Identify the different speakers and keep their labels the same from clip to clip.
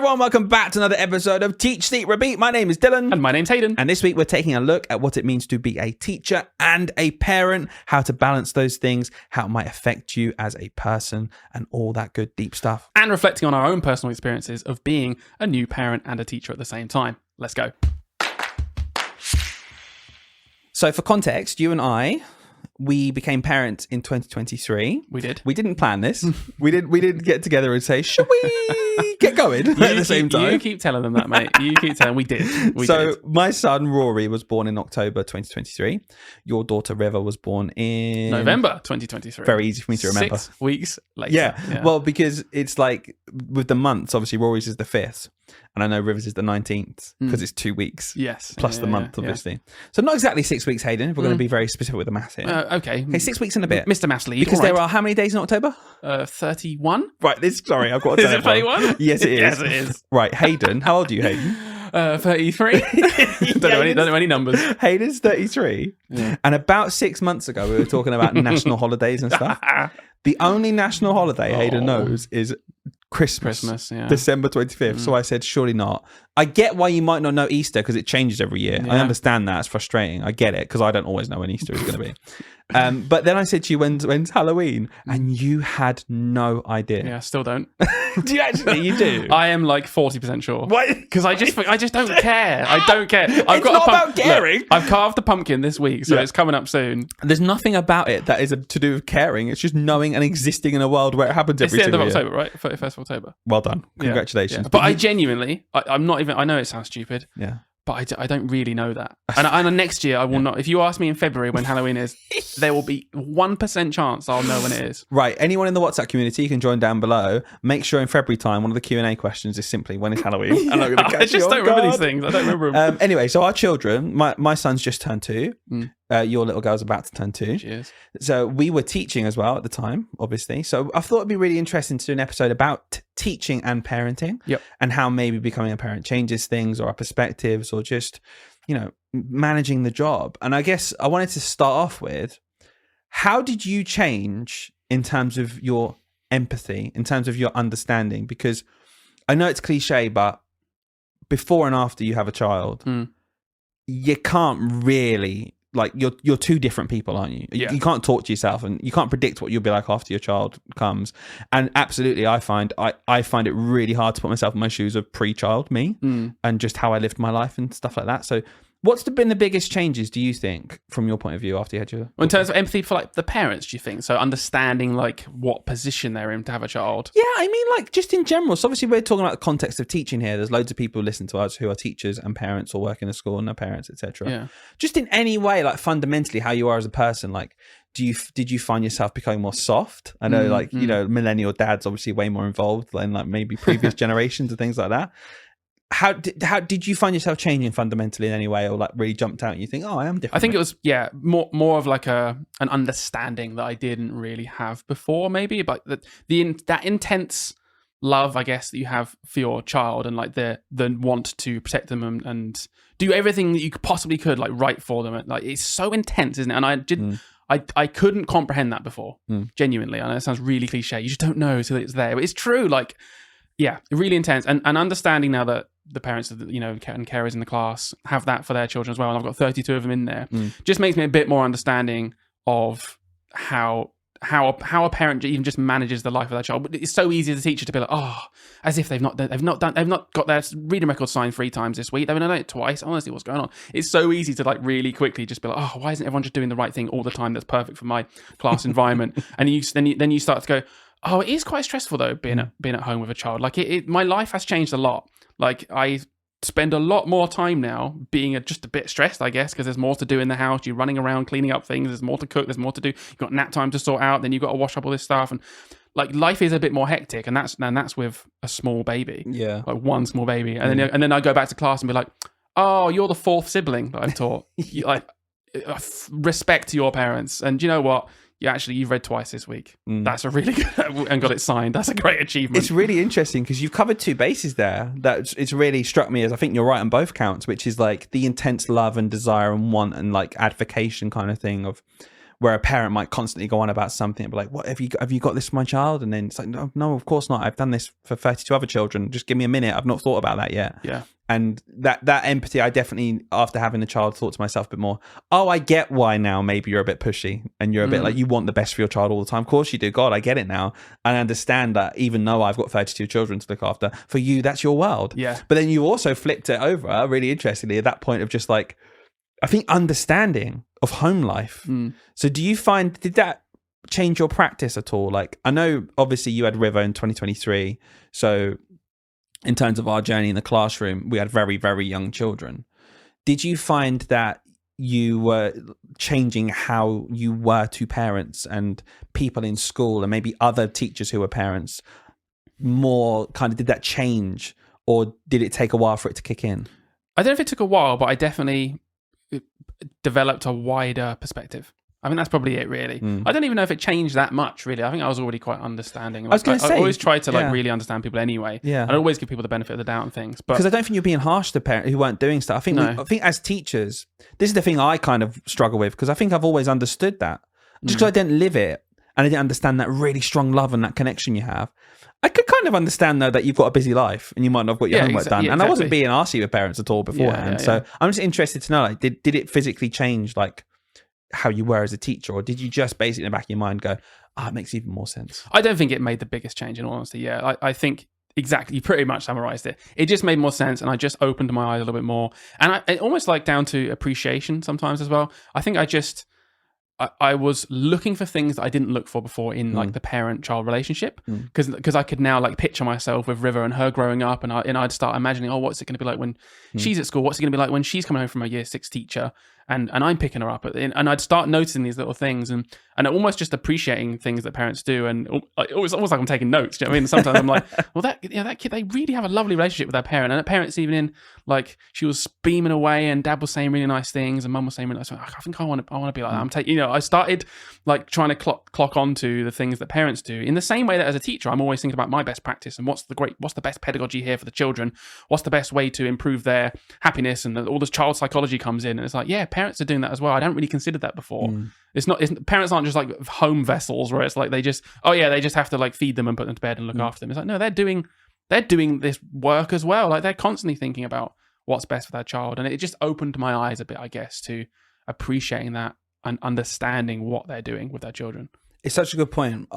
Speaker 1: everyone, welcome back to another episode of Teach, Sleep, Repeat. My name is Dylan.
Speaker 2: And my name's Hayden.
Speaker 1: And this week we're taking a look at what it means to be a teacher and a parent, how to balance those things, how it might affect you as a person, and all that good deep stuff.
Speaker 2: And reflecting on our own personal experiences of being a new parent and a teacher at the same time. Let's go.
Speaker 1: So for context, you and I, we became parents in 2023.
Speaker 2: We did.
Speaker 1: We didn't plan this. we didn't get together and say, should we get going at the same time?
Speaker 2: You keep telling them that, mate. You keep telling them. We did. We did.
Speaker 1: My son, Rory, was born in October 2023. Your daughter, River, was born in...
Speaker 2: November 2023.
Speaker 1: Very easy for me to remember.
Speaker 2: 6 weeks later.
Speaker 1: Yeah. Well, because it's like with the months, obviously Rory's is the 5th. And I know Rivers is the 19th because it's 2 weeks.
Speaker 2: Yes.
Speaker 1: Plus the month, obviously. So not exactly 6 weeks, Hayden, if we're going to be very specific with the maths here.
Speaker 2: Okay.
Speaker 1: Okay, 6 weeks and a bit.
Speaker 2: Mr. Maths League.
Speaker 1: Because there are how many days in October?
Speaker 2: 31.
Speaker 1: Right, sorry, I've got to
Speaker 2: Is it 31?
Speaker 1: Yes, it is.
Speaker 2: Yes, it is.
Speaker 1: Right, Hayden. How old are you, Hayden?
Speaker 2: 33. don't know any numbers.
Speaker 1: Hayden's 33.
Speaker 2: Yeah.
Speaker 1: And about 6 months ago, we were talking about national holidays and stuff. The only national holiday Hayden knows is Christmas,
Speaker 2: yeah.
Speaker 1: December 25th. So I said, surely not. I get why you might not know Easter because it changes every year.
Speaker 2: Yeah.
Speaker 1: I understand that. It's frustrating. I get it because I don't always know when Easter is going to be. But then I said to you, when's Halloween? And you had no idea.
Speaker 2: Yeah, still don't.
Speaker 1: Do you actually? You do?
Speaker 2: I am like 40% sure.
Speaker 1: What?
Speaker 2: Because I just don't care. I don't care.
Speaker 1: It's not about caring.
Speaker 2: Look, I've carved the pumpkin this week, so it's coming up soon.
Speaker 1: There's nothing about it that is to do with caring. It's just knowing and existing in a world where it happens
Speaker 2: It's
Speaker 1: every
Speaker 2: the end
Speaker 1: single
Speaker 2: of
Speaker 1: year.
Speaker 2: October, right? 31st of October.
Speaker 1: Well done.
Speaker 2: Yeah.
Speaker 1: Congratulations.
Speaker 2: Yeah. But I genuinely, I'm not even, I know it sounds stupid,
Speaker 1: Yeah.
Speaker 2: but I don't really know that. And next year, I will not. If you ask me in February when Halloween is, there will be 1% chance I'll know when it is.
Speaker 1: Right. Anyone in the WhatsApp community, you can join down below. Make sure in February time, one of the Q&A questions is simply, when is Halloween? And I'm gonna
Speaker 2: I
Speaker 1: catch
Speaker 2: just
Speaker 1: you
Speaker 2: don't
Speaker 1: off
Speaker 2: remember
Speaker 1: guard.
Speaker 2: these things. I don't remember them.
Speaker 1: Anyway, so our children, my son's just turned 2. Your little girl's about to turn 2.
Speaker 2: Cheers.
Speaker 1: So we were teaching as well at the time, obviously. So I thought it'd be really interesting to do an episode about teaching and parenting.
Speaker 2: Yep.
Speaker 1: And how maybe becoming a parent changes things or our perspectives or just, managing the job. And I guess I wanted to start off with, how did you change in terms of your empathy, in terms of your understanding? Because I know it's cliche, but before and after you have a child, you can't really, like, you're two different people, aren't you?
Speaker 2: Yeah.
Speaker 1: You can't talk to yourself and you can't predict what you'll be like after your child comes. And absolutely, I find it really hard to put myself in my shoes of pre-child me and just how I lived my life and stuff like that. So what's been the biggest changes, do you think, from your point of view after you had your...
Speaker 2: In terms of empathy for like the parents, do you think? So understanding like what position they're in to have a child.
Speaker 1: Yeah, I mean, like, just in general. So obviously we're talking about the context of teaching here. There's loads of people who listen to us who are teachers and parents or work in a school and are parents, etc.
Speaker 2: Yeah.
Speaker 1: Just in any way, like fundamentally how you are as a person, like, did you find yourself becoming more soft? I know, millennial dads obviously way more involved than like maybe previous generations and things like that. How did you find yourself changing fundamentally in any way, or like really jumped out and you think, oh, I am different?
Speaker 2: I think it was more of like an understanding that I didn't really have before, maybe, but that intense love, I guess, that you have for your child and like the want to protect them and do everything that you possibly could, like, right for them. Like, it's so intense, isn't it? And I didn't. I couldn't comprehend that before, genuinely. I know it sounds really cliche. You just don't know until it's there. But it's true, like, yeah, really intense. And understanding now that the parents, and carers in the class have that for their children as well, and I've got 32 of them in there, just makes me a bit more understanding of how a parent even just manages the life of their child. But it's so easy as a teacher to be like, oh, as if they've not got their reading record signed 3 times this week. They've done it twice. Honestly, what's going on? It's so easy to like really quickly just be like, oh, why isn't everyone just doing the right thing all the time? That's perfect for my class environment. And then you start to go, oh, it is quite stressful though, being at home with a child. Like my life has changed a lot. Like, I spend a lot more time now being just a bit stressed, I guess, because there's more to do in the house. You're running around cleaning up things. There's more to cook. There's more to do. You've got nap time to sort out. Then you've got to wash up all this stuff. And like, life is a bit more hectic. And that's with a small baby.
Speaker 1: Yeah.
Speaker 2: Like one small baby. And then I go back to class and be like, oh, you're the 4th sibling that I've taught. Like, respect to your parents. And you know what? You've read twice this week. That's a really good, and got it signed. That's a great achievement.
Speaker 1: It's really interesting because you've covered 2 bases there. It's really struck me as, I think you're right on both counts, which is like the intense love and desire and want and like advocation kind of thing of where a parent might constantly go on about something and be like, what have you got this for my child? And then it's like, no, of course not. I've done this for 32 other children. Just give me a minute. I've not thought about that yet.
Speaker 2: Yeah.
Speaker 1: And that empathy, I definitely, after having a child, thought to myself a bit more, oh, I get why now maybe you're a bit pushy and you're a bit like, you want the best for your child all the time. Of course you do. God, I get it now. And I understand that even though I've got 32 children to look after, for you, that's your world.
Speaker 2: Yeah.
Speaker 1: But then you also flipped it over, really interestingly, at that point of just like, I think understanding of home life. So do you find, did that change your practice at all? Like, I know obviously you had River in 2023. So in terms of our journey in the classroom, we had very, very young children. Did you find that you were changing how you were to parents and people in school and maybe other teachers who were parents more kind of, did that change or did it take a while for it to kick in?
Speaker 2: I don't know if it took a while, but I definitely developed a wider perspective. I think that's probably it, really. I don't even know if it changed that much, really. I think I was already quite understanding. Like, I always try to really understand people anyway.
Speaker 1: Yeah.
Speaker 2: I always give people the benefit of the doubt and things.
Speaker 1: Because I don't think you're being harsh to parents who weren't doing stuff. I think as teachers, this is the thing I kind of struggle with, because I think I've always understood that. Just because I didn't live it and I didn't understand that really strong love and that connection you have. I could kind of understand, though, that you've got a busy life and you might not have got your homework done. And I wasn't being arsy with parents at all beforehand. So I'm just interested to know, like, did it physically change, like, how you were as a teacher, or did you just basically in the back of your mind go, it makes even more sense?
Speaker 2: I don't think it made the biggest change, in all honesty. Yeah, I think exactly, you pretty much summarized it. It just made more sense, and I just opened my eyes a little bit more, and it almost like down to appreciation sometimes as well. I think I was looking for things that I didn't look for before in like the parent-child relationship, because I could now like picture myself with River and her growing up, and I'd start imagining, what's it going to be like when she's at school? What's it going to be like when she's coming home from a year 6 teacher and I'm picking her up? And I'd start noticing these little things and almost just appreciating things that parents do, and it was almost like I'm taking notes. Do you know what I mean? Sometimes I'm like, well, that kid, they really have a lovely relationship with their parent, and that parent's even in, like, she was beaming away and Dad was saying really nice things and Mum was saying really nice things. I think I want to be like that. I'm taking, I started like trying to clock onto the things that parents do in the same way that as a teacher, I'm always thinking about my best practice and what's the best pedagogy here for the children, what's the best way to improve their happiness, and all this child psychology comes in, and it's like, yeah, parents are doing that as well. I don't really consider that before. Parents aren't just like home vessels where it's like they just have to like feed them and put them to bed and look after them. It's like, no, they're doing this work as well. Like, they're constantly thinking about what's best for their child, and it just opened my eyes a bit, I guess, to appreciating that and understanding what they're doing with their children. It's
Speaker 1: such a good point.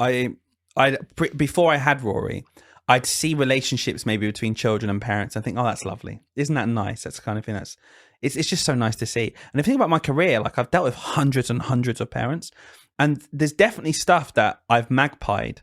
Speaker 1: Before I had Rory, I'd see relationships maybe between children and parents and think, that's lovely. Isn't that nice? That's the kind of thing it's just so nice to see. And if you think about my career, like, I've dealt with hundreds and hundreds of parents, and there's definitely stuff that I've magpied.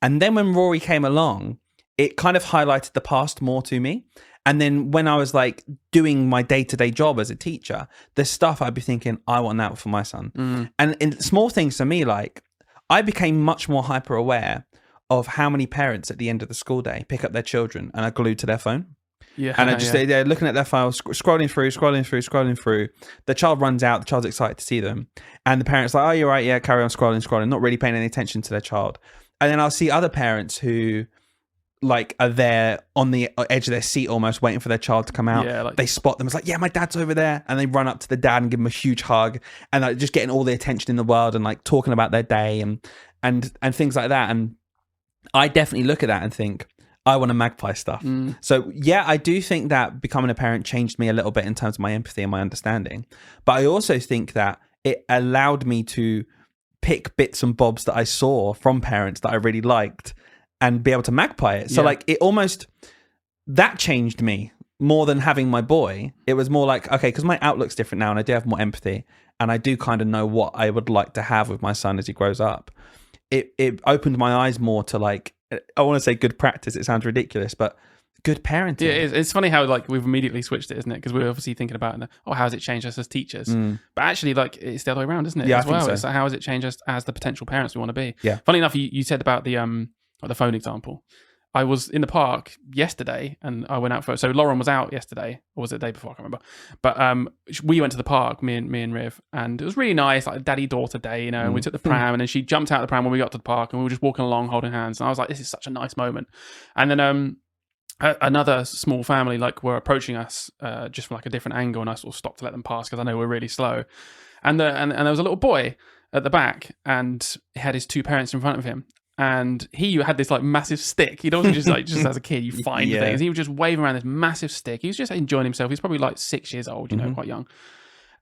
Speaker 1: And then when Rory came along, it kind of highlighted the past more to me. And then when I was like doing my day-to-day job as a teacher, there's stuff I'd be thinking, I want that for my son. And in small things for me, like, I became much more hyper aware of how many parents at the end of the school day pick up their children and are glued to their phone.
Speaker 2: Yeah,
Speaker 1: and they're looking at their files, scrolling through. The child runs out. The child's excited to see them, and the parents like, "Oh, you're right. Yeah, carry on scrolling," not really paying any attention to their child. And then I'll see other parents who, like, are there on the edge of their seat, almost waiting for their child to come out. Yeah, like, they spot them. It's like, yeah, my dad's over there, and they run up to the dad and give him a huge hug, and like, just getting all the attention in the world and like talking about their day and things like that. And I definitely look at that and think, I want to magpie stuff. So yeah, I do think that becoming a parent changed me a little bit in terms of my empathy and my understanding. But I also think that it allowed me to pick bits and bobs that I saw from parents that I really liked and be able to magpie it. So like, it almost, that changed me more than having my boy. It was more like, okay, because my outlook's different now and I do have more empathy and I do kind of know what I would like to have with my son as he grows up. It opened my eyes more to, like, I want to say good practice. It sounds ridiculous, but good parenting.
Speaker 2: Yeah, it's funny how like we've immediately switched it, isn't it? Because we're obviously thinking about, how has it changed us as teachers? But actually, like, it's the other way around, isn't it?
Speaker 1: Yeah,
Speaker 2: as well.
Speaker 1: I think so.
Speaker 2: It's like, how has it changed us as the potential parents we want to be?
Speaker 1: Yeah.
Speaker 2: Funny enough, you said about the phone example. I was in the park yesterday and I went out so Lauren was out yesterday, or was it the day before? I can't remember. But we went to the park, me and Riv, and it was really nice, like a daddy-daughter day, and we took the pram and then she jumped out of the pram when we got to the park and we were just walking along holding hands. And I was like, this is such a nice moment. And then another small family like were approaching us just from like a different angle, and I sort of stopped to let them pass because I know we're really slow. And there was a little boy, at the back, and he had his two parents in front of him. And he had this like massive stick. He'd also just as a kid, you find things. He was just waving around this massive stick. He was just enjoying himself. He's probably like 6 years old, quite young.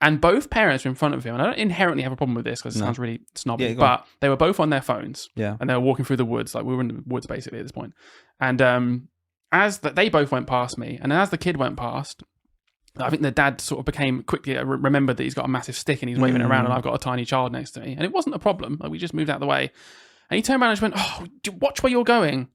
Speaker 2: And both parents were in front of him. And I don't inherently have a problem with this because it sounds really snobby, but they were both on their phones.
Speaker 1: Yeah.
Speaker 2: And they were walking through the woods. Like we were in the woods basically at this point. And they both went past me. And as the kid went past, I think the dad sort of became quickly remembered that he's got a massive stick and he's waving it around, and I've got a tiny child next to me. And it wasn't a problem. Like, we just moved out of the way. And he turned around and just went, "Oh, watch where you're going."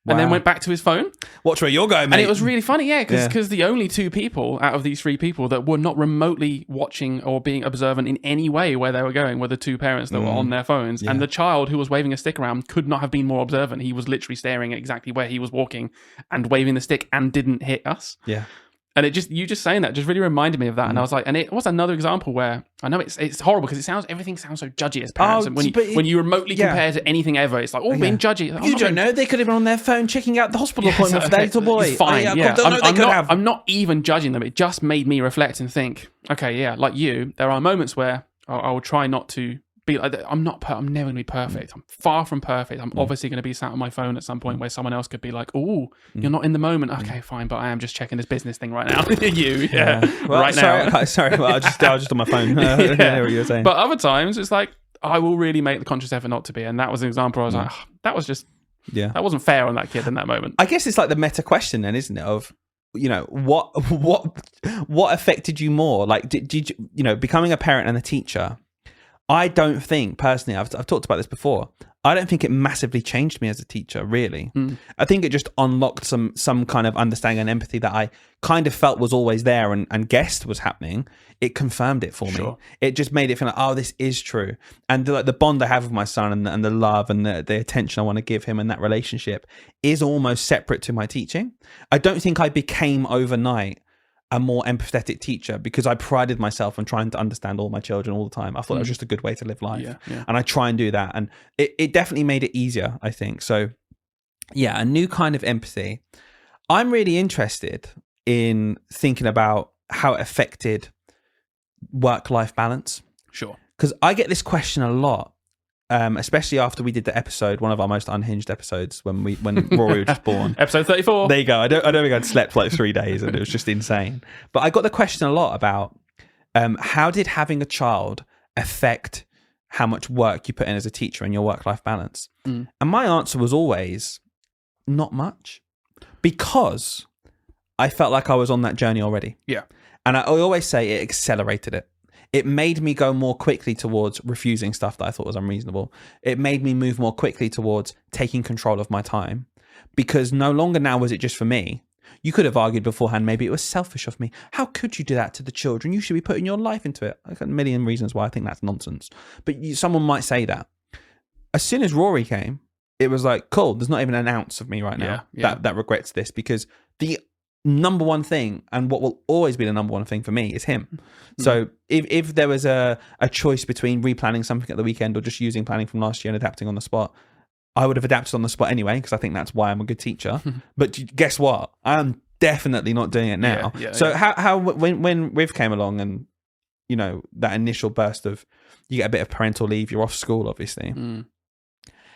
Speaker 2: And then went back to his phone.
Speaker 1: Watch where you're going, mate.
Speaker 2: And it was really funny, because the only two people out of these three people that were not remotely watching or being observant in any way where they were going were the two parents that were on their phones. Yeah. And the child who was waving a stick around could not have been more observant. He was literally staring at exactly where he was walking and waving the stick and didn't hit us.
Speaker 1: Yeah.
Speaker 2: And you just saying that just really reminded me of that. And I was like, and it was another example where I know it's horrible because everything sounds so judgy as parents. And when you remotely compare to anything ever, it's like, being judgy.
Speaker 1: You don't know. They could have been on their phone checking out the hospital appointment for their little boy.
Speaker 2: It's fine. I'm not even judging them. It just made me reflect and think, okay, yeah, like you, there are moments where I will try not to be like, I'm never going to be perfect. I'm far from perfect. I'm obviously going to be sat on my phone at some point where someone else could be like, "Oh, you're not in the moment." Okay, fine, but I am just checking this business thing right now.
Speaker 1: Well,
Speaker 2: right
Speaker 1: now. Sorry. Well, I was just on my phone. I hear what you were saying.
Speaker 2: But other times, it's like I will really make the conscious effort not to be, and that was an example. I was like, that was just that wasn't fair on that kid in that moment.
Speaker 1: I guess it's like the meta question, then, isn't it? Of what affected you more? Like, did you becoming a parent and a teacher? I don't think, personally, I've talked about this before, I don't think it massively changed me as a teacher, really. I think it just unlocked some kind of understanding and empathy that I kind of felt was always there and guessed was happening. It confirmed it for me. It just made it feel like, oh, this is true. And the bond I have with my son and the love and the attention I want to give him and that relationship is almost separate to my teaching. I don't think I became overnight a more empathetic teacher because I prided myself on trying to understand all my children all the time. I thought that was just a good way to live life. And I try and do that. And it definitely made it easier, I think. So yeah, a new kind of empathy. I'm really interested in thinking about how it affected work-life balance.
Speaker 2: Sure.
Speaker 1: Because I get this question a lot. Especially after we did the episode, one of our most unhinged episodes, when Rory was just born.
Speaker 2: Episode 34.
Speaker 1: There you go. I don't think I'd slept for like 3 days, and it was just insane. But I got the question a lot about how did having a child affect how much work you put in as a teacher and your work-life balance? And my answer was always not much, because I felt like I was on that journey already.
Speaker 2: Yeah.
Speaker 1: And I always say it accelerated it. It made me go more quickly towards refusing stuff that I thought was unreasonable. It made me move more quickly towards taking control of my time, because no longer now was it just for me. You could have argued beforehand, maybe it was selfish of me. How could you do that to the children? You should be putting your life into it. I've got a million reasons why I think that's nonsense. But someone might say that. As soon as Rory came, it was like, cool, there's not even an ounce of me right now that regrets this, because the number one thing, and what will always be the number one thing for me, is him. So if there was a choice between replanning something at the weekend or just using planning from last year and adapting on the spot, I would have adapted on the spot anyway, because I think that's why I'm a good teacher. But guess what? I'm definitely not doing it now. How when Riv came along, and that initial burst of, you get a bit of parental leave, you're off school, obviously.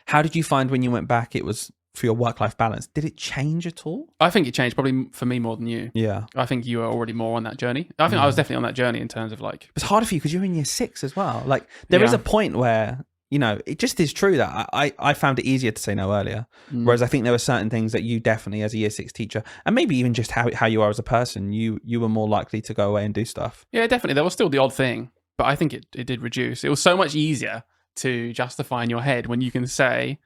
Speaker 1: How did you find when you went back it was for your work-life balance? Did it change at all?
Speaker 2: I think it changed probably for me more than you.
Speaker 1: Yeah.
Speaker 2: I think you were already more on that journey. I think I was definitely on that journey in terms of like...
Speaker 1: It's harder for you because you're in year 6 as well. Like, there is a point where, it just is true that I found it easier to say no earlier. Whereas I think there were certain things that you definitely, as a year 6 teacher, and maybe even just how you are as a person, you were more likely to go away and do stuff.
Speaker 2: Yeah, definitely. There was still the odd thing, but I think it did reduce. It was so much easier to justify in your head when you can say...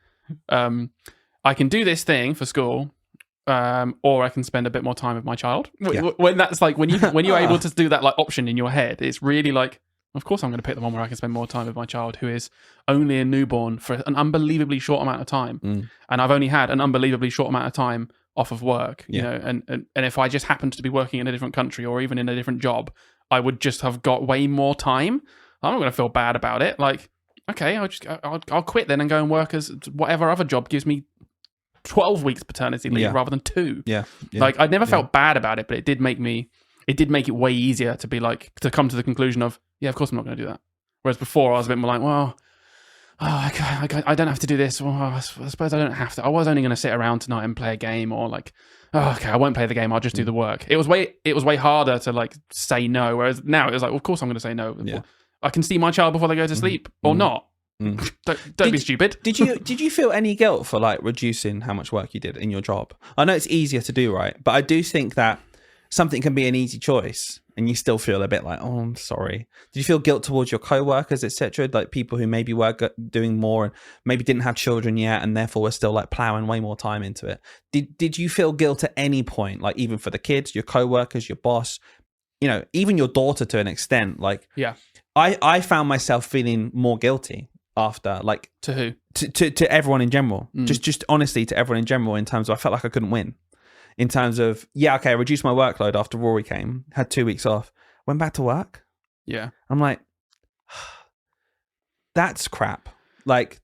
Speaker 2: I can do this thing for school, or I can spend a bit more time with my child. When that's like, when you're able to do that like option in your head, it's really like, of course I'm going to pick the one where I can spend more time with my child, who is only a newborn for an unbelievably short amount of time. And I've only had an unbelievably short amount of time off of work, and if I just happened to be working in a different country or even in a different job, I would just have got way more time. I'm not going to feel bad about it. Like, okay, I'll quit then and go and work as whatever other job gives me 12 weeks paternity leave rather than 2. Like, I never felt bad about it, but it did make it way easier to be like, to come to the conclusion of, of course I'm not going to do that. Whereas before I was a bit more like, well, I don't have to do this. Well, I suppose I don't have to. I was only going to sit around tonight and play a game, or like, oh, okay, I won't play the game. I'll just do the work. It was way harder to like say no. Whereas now it was like, well, of course I'm going to say no.
Speaker 1: Yeah.
Speaker 2: I can see my child before they go to sleep, or not. Don't be stupid.
Speaker 1: Did you feel any guilt for like reducing how much work you did in your job? I know it's easier to do, right? But I do think that something can be an easy choice and you still feel a bit like, oh, I'm sorry. Did you feel guilt towards your co-workers, etc., like people who maybe were doing more and maybe didn't have children yet and therefore were still like plowing way more time into it? Did you feel guilt at any point, like even for the kids, your co-workers, your boss, you know, even your daughter to an extent? Like,
Speaker 2: yeah,
Speaker 1: I found myself feeling more guilty after, like,
Speaker 2: to who?
Speaker 1: To everyone in general, just honestly to everyone in general, in terms of I felt like I couldn't win. In terms of, yeah, okay, I reduced my workload after Rory came, had 2 weeks off, went back to work.
Speaker 2: Yeah.
Speaker 1: I'm like, that's crap. Like,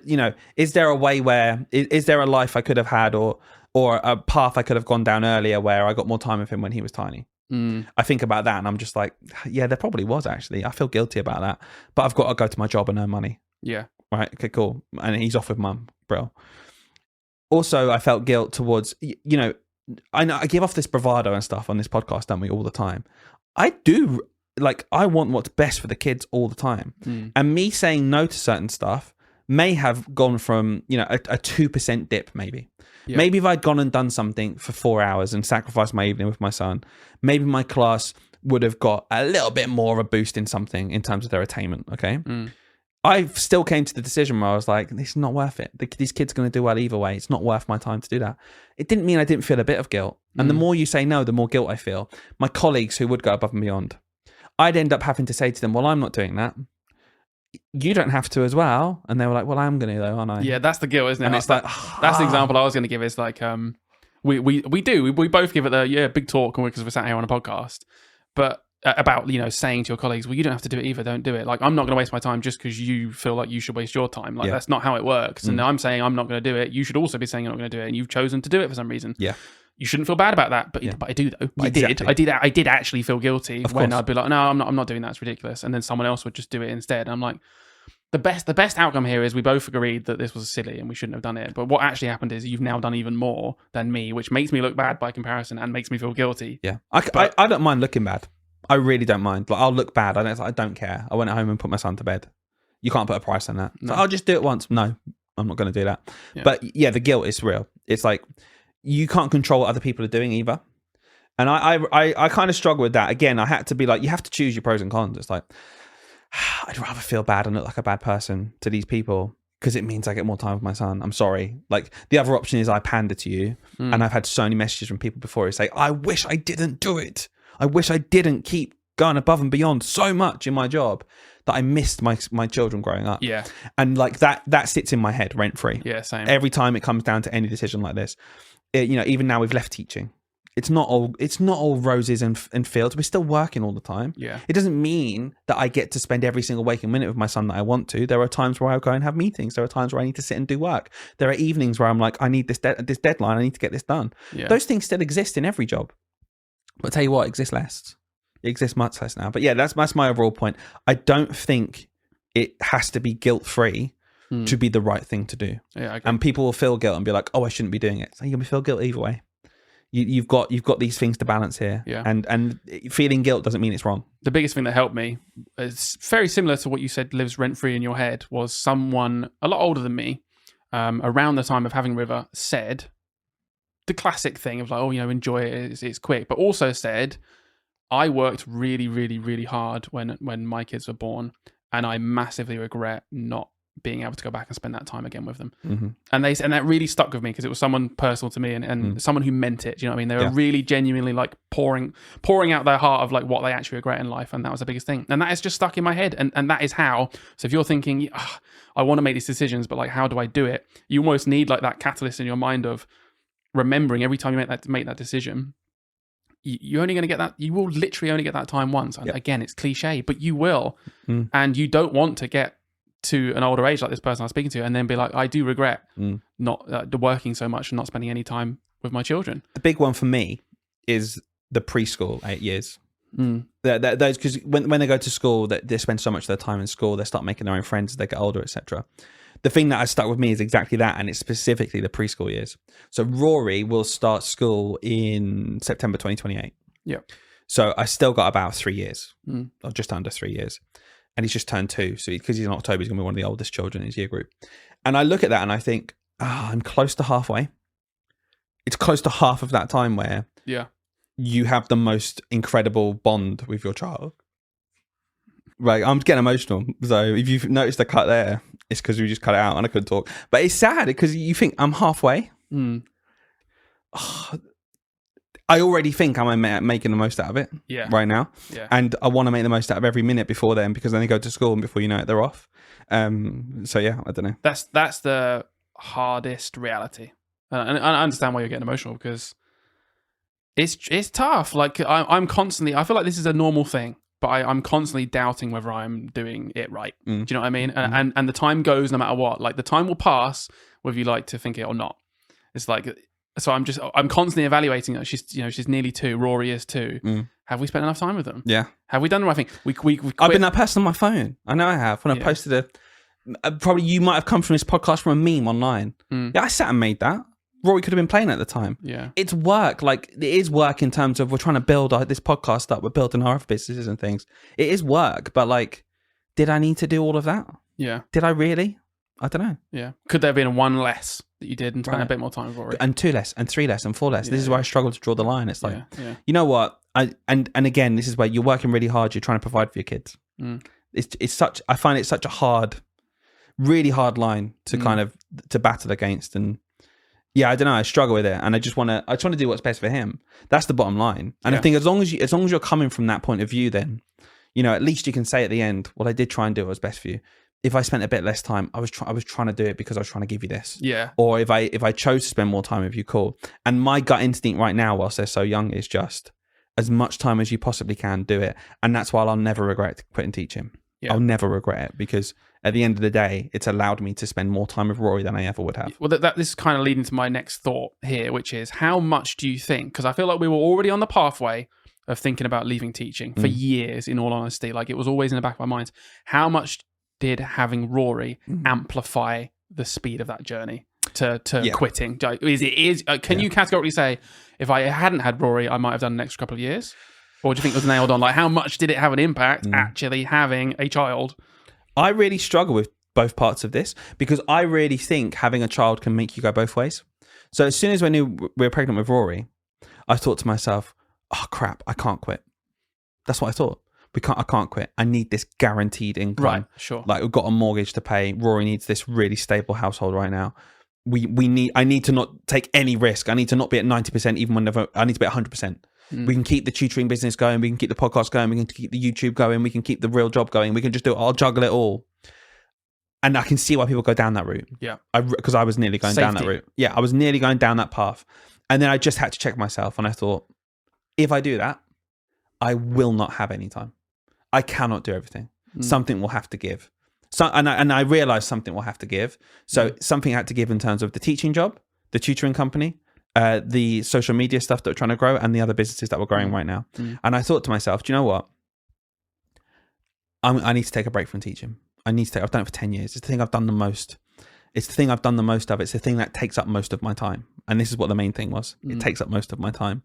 Speaker 1: you know, is there a way where, is there a life I could have had or a path I could have gone down earlier where I got more time with him when he was tiny? I think about that and I'm just like, yeah, there probably was actually. I feel guilty about that, but I've got to go to my job and earn money.
Speaker 2: Yeah.
Speaker 1: Right. Okay, cool. And he's off with mum, bro. Also, I felt guilt towards, you know, I know I give off this bravado and stuff on this podcast, don't we, all the time. I do, like, I want what's best for the kids all the time. And me saying no to certain stuff may have gone from, you know, a 2% dip maybe. Yeah. Maybe if I'd gone and done something for 4 hours and sacrificed my evening with my son, maybe my class would have got a little bit more of a boost in something in terms of their attainment, okay? I still came to the decision where I was like, this is not worth it. These kids are going to do well either way. It's not worth my time to do that. It didn't mean I didn't feel a bit of guilt. And the more you say no, the more guilt I feel. My colleagues who would go above and beyond, I'd end up having to say to them, well, I'm not doing that. You don't have to as well. And they were like, well, I'm going to though, aren't I?
Speaker 2: Yeah, that's the guilt, isn't it?
Speaker 1: And it's like,
Speaker 2: that's the example I was going to give is like, we both give it the big talk because we're sat here on a podcast, but about, you know, saying to your colleagues, well, you don't have to do it either, don't do it. Like, I'm not going to waste my time just because you feel like you should waste your time. Like, that's not how it works. And I'm saying I'm not going to do it. You should also be saying you're not going to do it, and you've chosen to do it for some reason.
Speaker 1: Yeah.
Speaker 2: You shouldn't feel bad about that, but I do though.
Speaker 1: Exactly.
Speaker 2: I did actually feel guilty when I'd be like, no, I'm not doing that. It's ridiculous. And then someone else would just do it instead. And I'm like, the best outcome here is we both agreed that this was silly and we shouldn't have done it. But what actually happened is you've now done even more than me, which makes me look bad by comparison and makes me feel guilty.
Speaker 1: Yeah. I don't mind looking bad. I really don't mind. Like, I'll look bad. I don't care. I went home and put my son to bed. You can't put a price on that. No. So I'll just do it once. No, I'm not going to do that. Yeah. But yeah, the guilt is real. It's like, you can't control what other people are doing either. And I kind of struggle with that. Again, I had to be like, you have to choose your pros and cons. It's like, I'd rather feel bad and look like a bad person to these people because it means I get more time with my son. I'm sorry. Like, the other option is I pander to you. And I've had so many messages from people before who say, I wish I didn't do it. I wish I didn't keep going above and beyond so much in my job that I missed my children growing up.
Speaker 2: Yeah.
Speaker 1: And like that sits in my head rent free.
Speaker 2: Yeah, same.
Speaker 1: Every time it comes down to any decision like this, you know, even now we've left teaching. It's not all roses and fields. We're still working all the time.
Speaker 2: Yeah. It
Speaker 1: doesn't mean that I get to spend every single waking minute with my son that I want to. There are times where I go and have meetings. There are times where I need to sit and do work. There are evenings where I'm like, I need this deadline. I need to get this done. Yeah. Those things still exist in every job. But I tell you what, it exists less. It exists much less now. But yeah, that's my overall point. I don't think it has to be guilt-free to be the right thing to do.
Speaker 2: Yeah,
Speaker 1: and people will feel guilt and be like, oh, I shouldn't be doing it. So you're going to feel guilt either way. You've got these things to balance here.
Speaker 2: Yeah.
Speaker 1: And feeling guilt doesn't mean it's wrong.
Speaker 2: The biggest thing that helped me is very similar to what you said lives rent-free in your head, was someone a lot older than me, around the time of having River, said the classic thing of like, oh, you know, enjoy it, it's quick, but also said, I worked really, really, really hard when my kids were born, and I massively regret not being able to go back and spend that time again with them. Mm-hmm. And that really stuck with me because it was someone personal to me and someone who meant it. Do you know what I mean? They were really genuinely like pouring out their heart of like what they actually regret in life, and that was the biggest thing. And that is just stuck in my head. And that is how. So if you're thinking, I want to make these decisions, but like, how do I do it? You almost need like that catalyst in your mind of remembering every time you make that decision. You're only going to get that. You will literally only get that time once. Yep. Again, it's cliche, but you will. And you don't want to get to an older age like this person I was speaking to and then be like, I do regret not working so much and not spending any time with my children.
Speaker 1: The big one for me is the preschool 8 years. Those, because when they go to school, they spend so much of their time in school, they start making their own friends as they get older, etc. The thing that has stuck with me is exactly that, and it's specifically the preschool years. So Rory will start school in September 2028.
Speaker 2: Yeah.
Speaker 1: So I still got about 3 years, or just under 3 years. And he's just turned 2. So because he's in October, he's going to be one of the oldest children in his year group. And I look at that and I think, I'm close to halfway. It's close to half of that time where you have the most incredible bond with your child. Right, I'm getting emotional. So if you've noticed the cut there, it's because we just cut it out and I couldn't talk. But it's sad because you think I'm halfway. I already think I'm making the most out of it right now.
Speaker 2: Yeah.
Speaker 1: And I want to make the most out of every minute before then, because then they go to school and before you know it, they're off. So yeah, I don't know.
Speaker 2: That's the hardest reality. And I understand why you're getting emotional, because it's tough. Like I'm constantly, I feel like this is a normal thing, but I'm constantly doubting whether I'm doing it right. Do you know what I mean? And the time goes no matter what. Like the time will pass whether you like to think it or not. It's like, so I'm constantly evaluating her. She's nearly 2. Rory is 2. Have we spent enough time with them?
Speaker 1: Yeah.
Speaker 2: Have we done the right thing? We
Speaker 1: I've been that person on my phone. I know I have. When I posted probably you might have come from this podcast from a meme online. Yeah, I sat and made that. Rory could have been playing at the time.
Speaker 2: Yeah.
Speaker 1: It's work. Like, it is work in terms of we're trying to build this podcast up. We're building our other businesses and things. It is work. But, like, did I need to do all of that?
Speaker 2: Yeah.
Speaker 1: Did I really? I don't know.
Speaker 2: Yeah. Could there have been one less that you did and spent a bit more time with Rory?
Speaker 1: And 2 less, and 3 less, and 4 less. This is where I struggle to draw the line. It's like, you know what? And again, this is where you're working really hard. You're trying to provide for your kids. It's such, I find it such a really hard line to kind of, to battle against. And yeah, I don't know. I struggle with it, and I just want to do what's best for him. That's the bottom line. And I think as long as you're coming from that point of view, then, you know, at least you can say at the end, well, I did try and do what was best for you. If I spent a bit less time, I was trying to do it because I was trying to give you this.
Speaker 2: Yeah.
Speaker 1: Or if I chose to spend more time with you, cool. And my gut instinct right now, whilst they're so young, is just as much time as you possibly can, do it. And that's why I'll never regret quitting teaching. Yeah. I'll never regret it, because at the end of the day, it's allowed me to spend more time with Rory than I ever would have.
Speaker 2: Well, this is kind of leading to my next thought here, which is, how much do you think? Because I feel like we were already on the pathway of thinking about leaving teaching for years, in all honesty. Like, it was always in the back of my mind. How much did having Rory amplify the speed of that journey to quitting? Can you categorically say, if I hadn't had Rory, I might have done an extra couple of years? Or do you think it was nailed on? Like, how much did it have an impact actually having a child?
Speaker 1: I really struggle with both parts of this, because I really think having a child can make you go both ways. So as soon as I knew we were pregnant with Rory, I thought to myself, oh crap, I can't quit. That's what I thought. I can't quit. I need this guaranteed income.
Speaker 2: Right, sure.
Speaker 1: Like, we've got a mortgage to pay. Rory needs this really stable household right now. I need to not take any risk. I need to not be at 90%, even whenever I need to be at 100%. We can keep the tutoring business going. We can keep the podcast going. We can keep the YouTube going. We can keep the real job going. We can just do it. I'll juggle it all. And I can see why people go down that route.
Speaker 2: Yeah.
Speaker 1: Because I was nearly going down that route. Yeah, I was nearly going down that path. And then I just had to check myself. And I thought, if I do that, I will not have any time. I cannot do everything. Something will have to give. And I realized something will have to give. So something had to give in terms of the teaching job, the tutoring company, the social media stuff that we're trying to grow, and the other businesses that we're growing right now. And I thought to myself, do you know what? I need to take a break from teaching. I've done it for 10 years. It's the thing I've done the most. It's the thing I've done the most of. It's the thing that takes up most of my time. And this is what the main thing was. It takes up most of my time.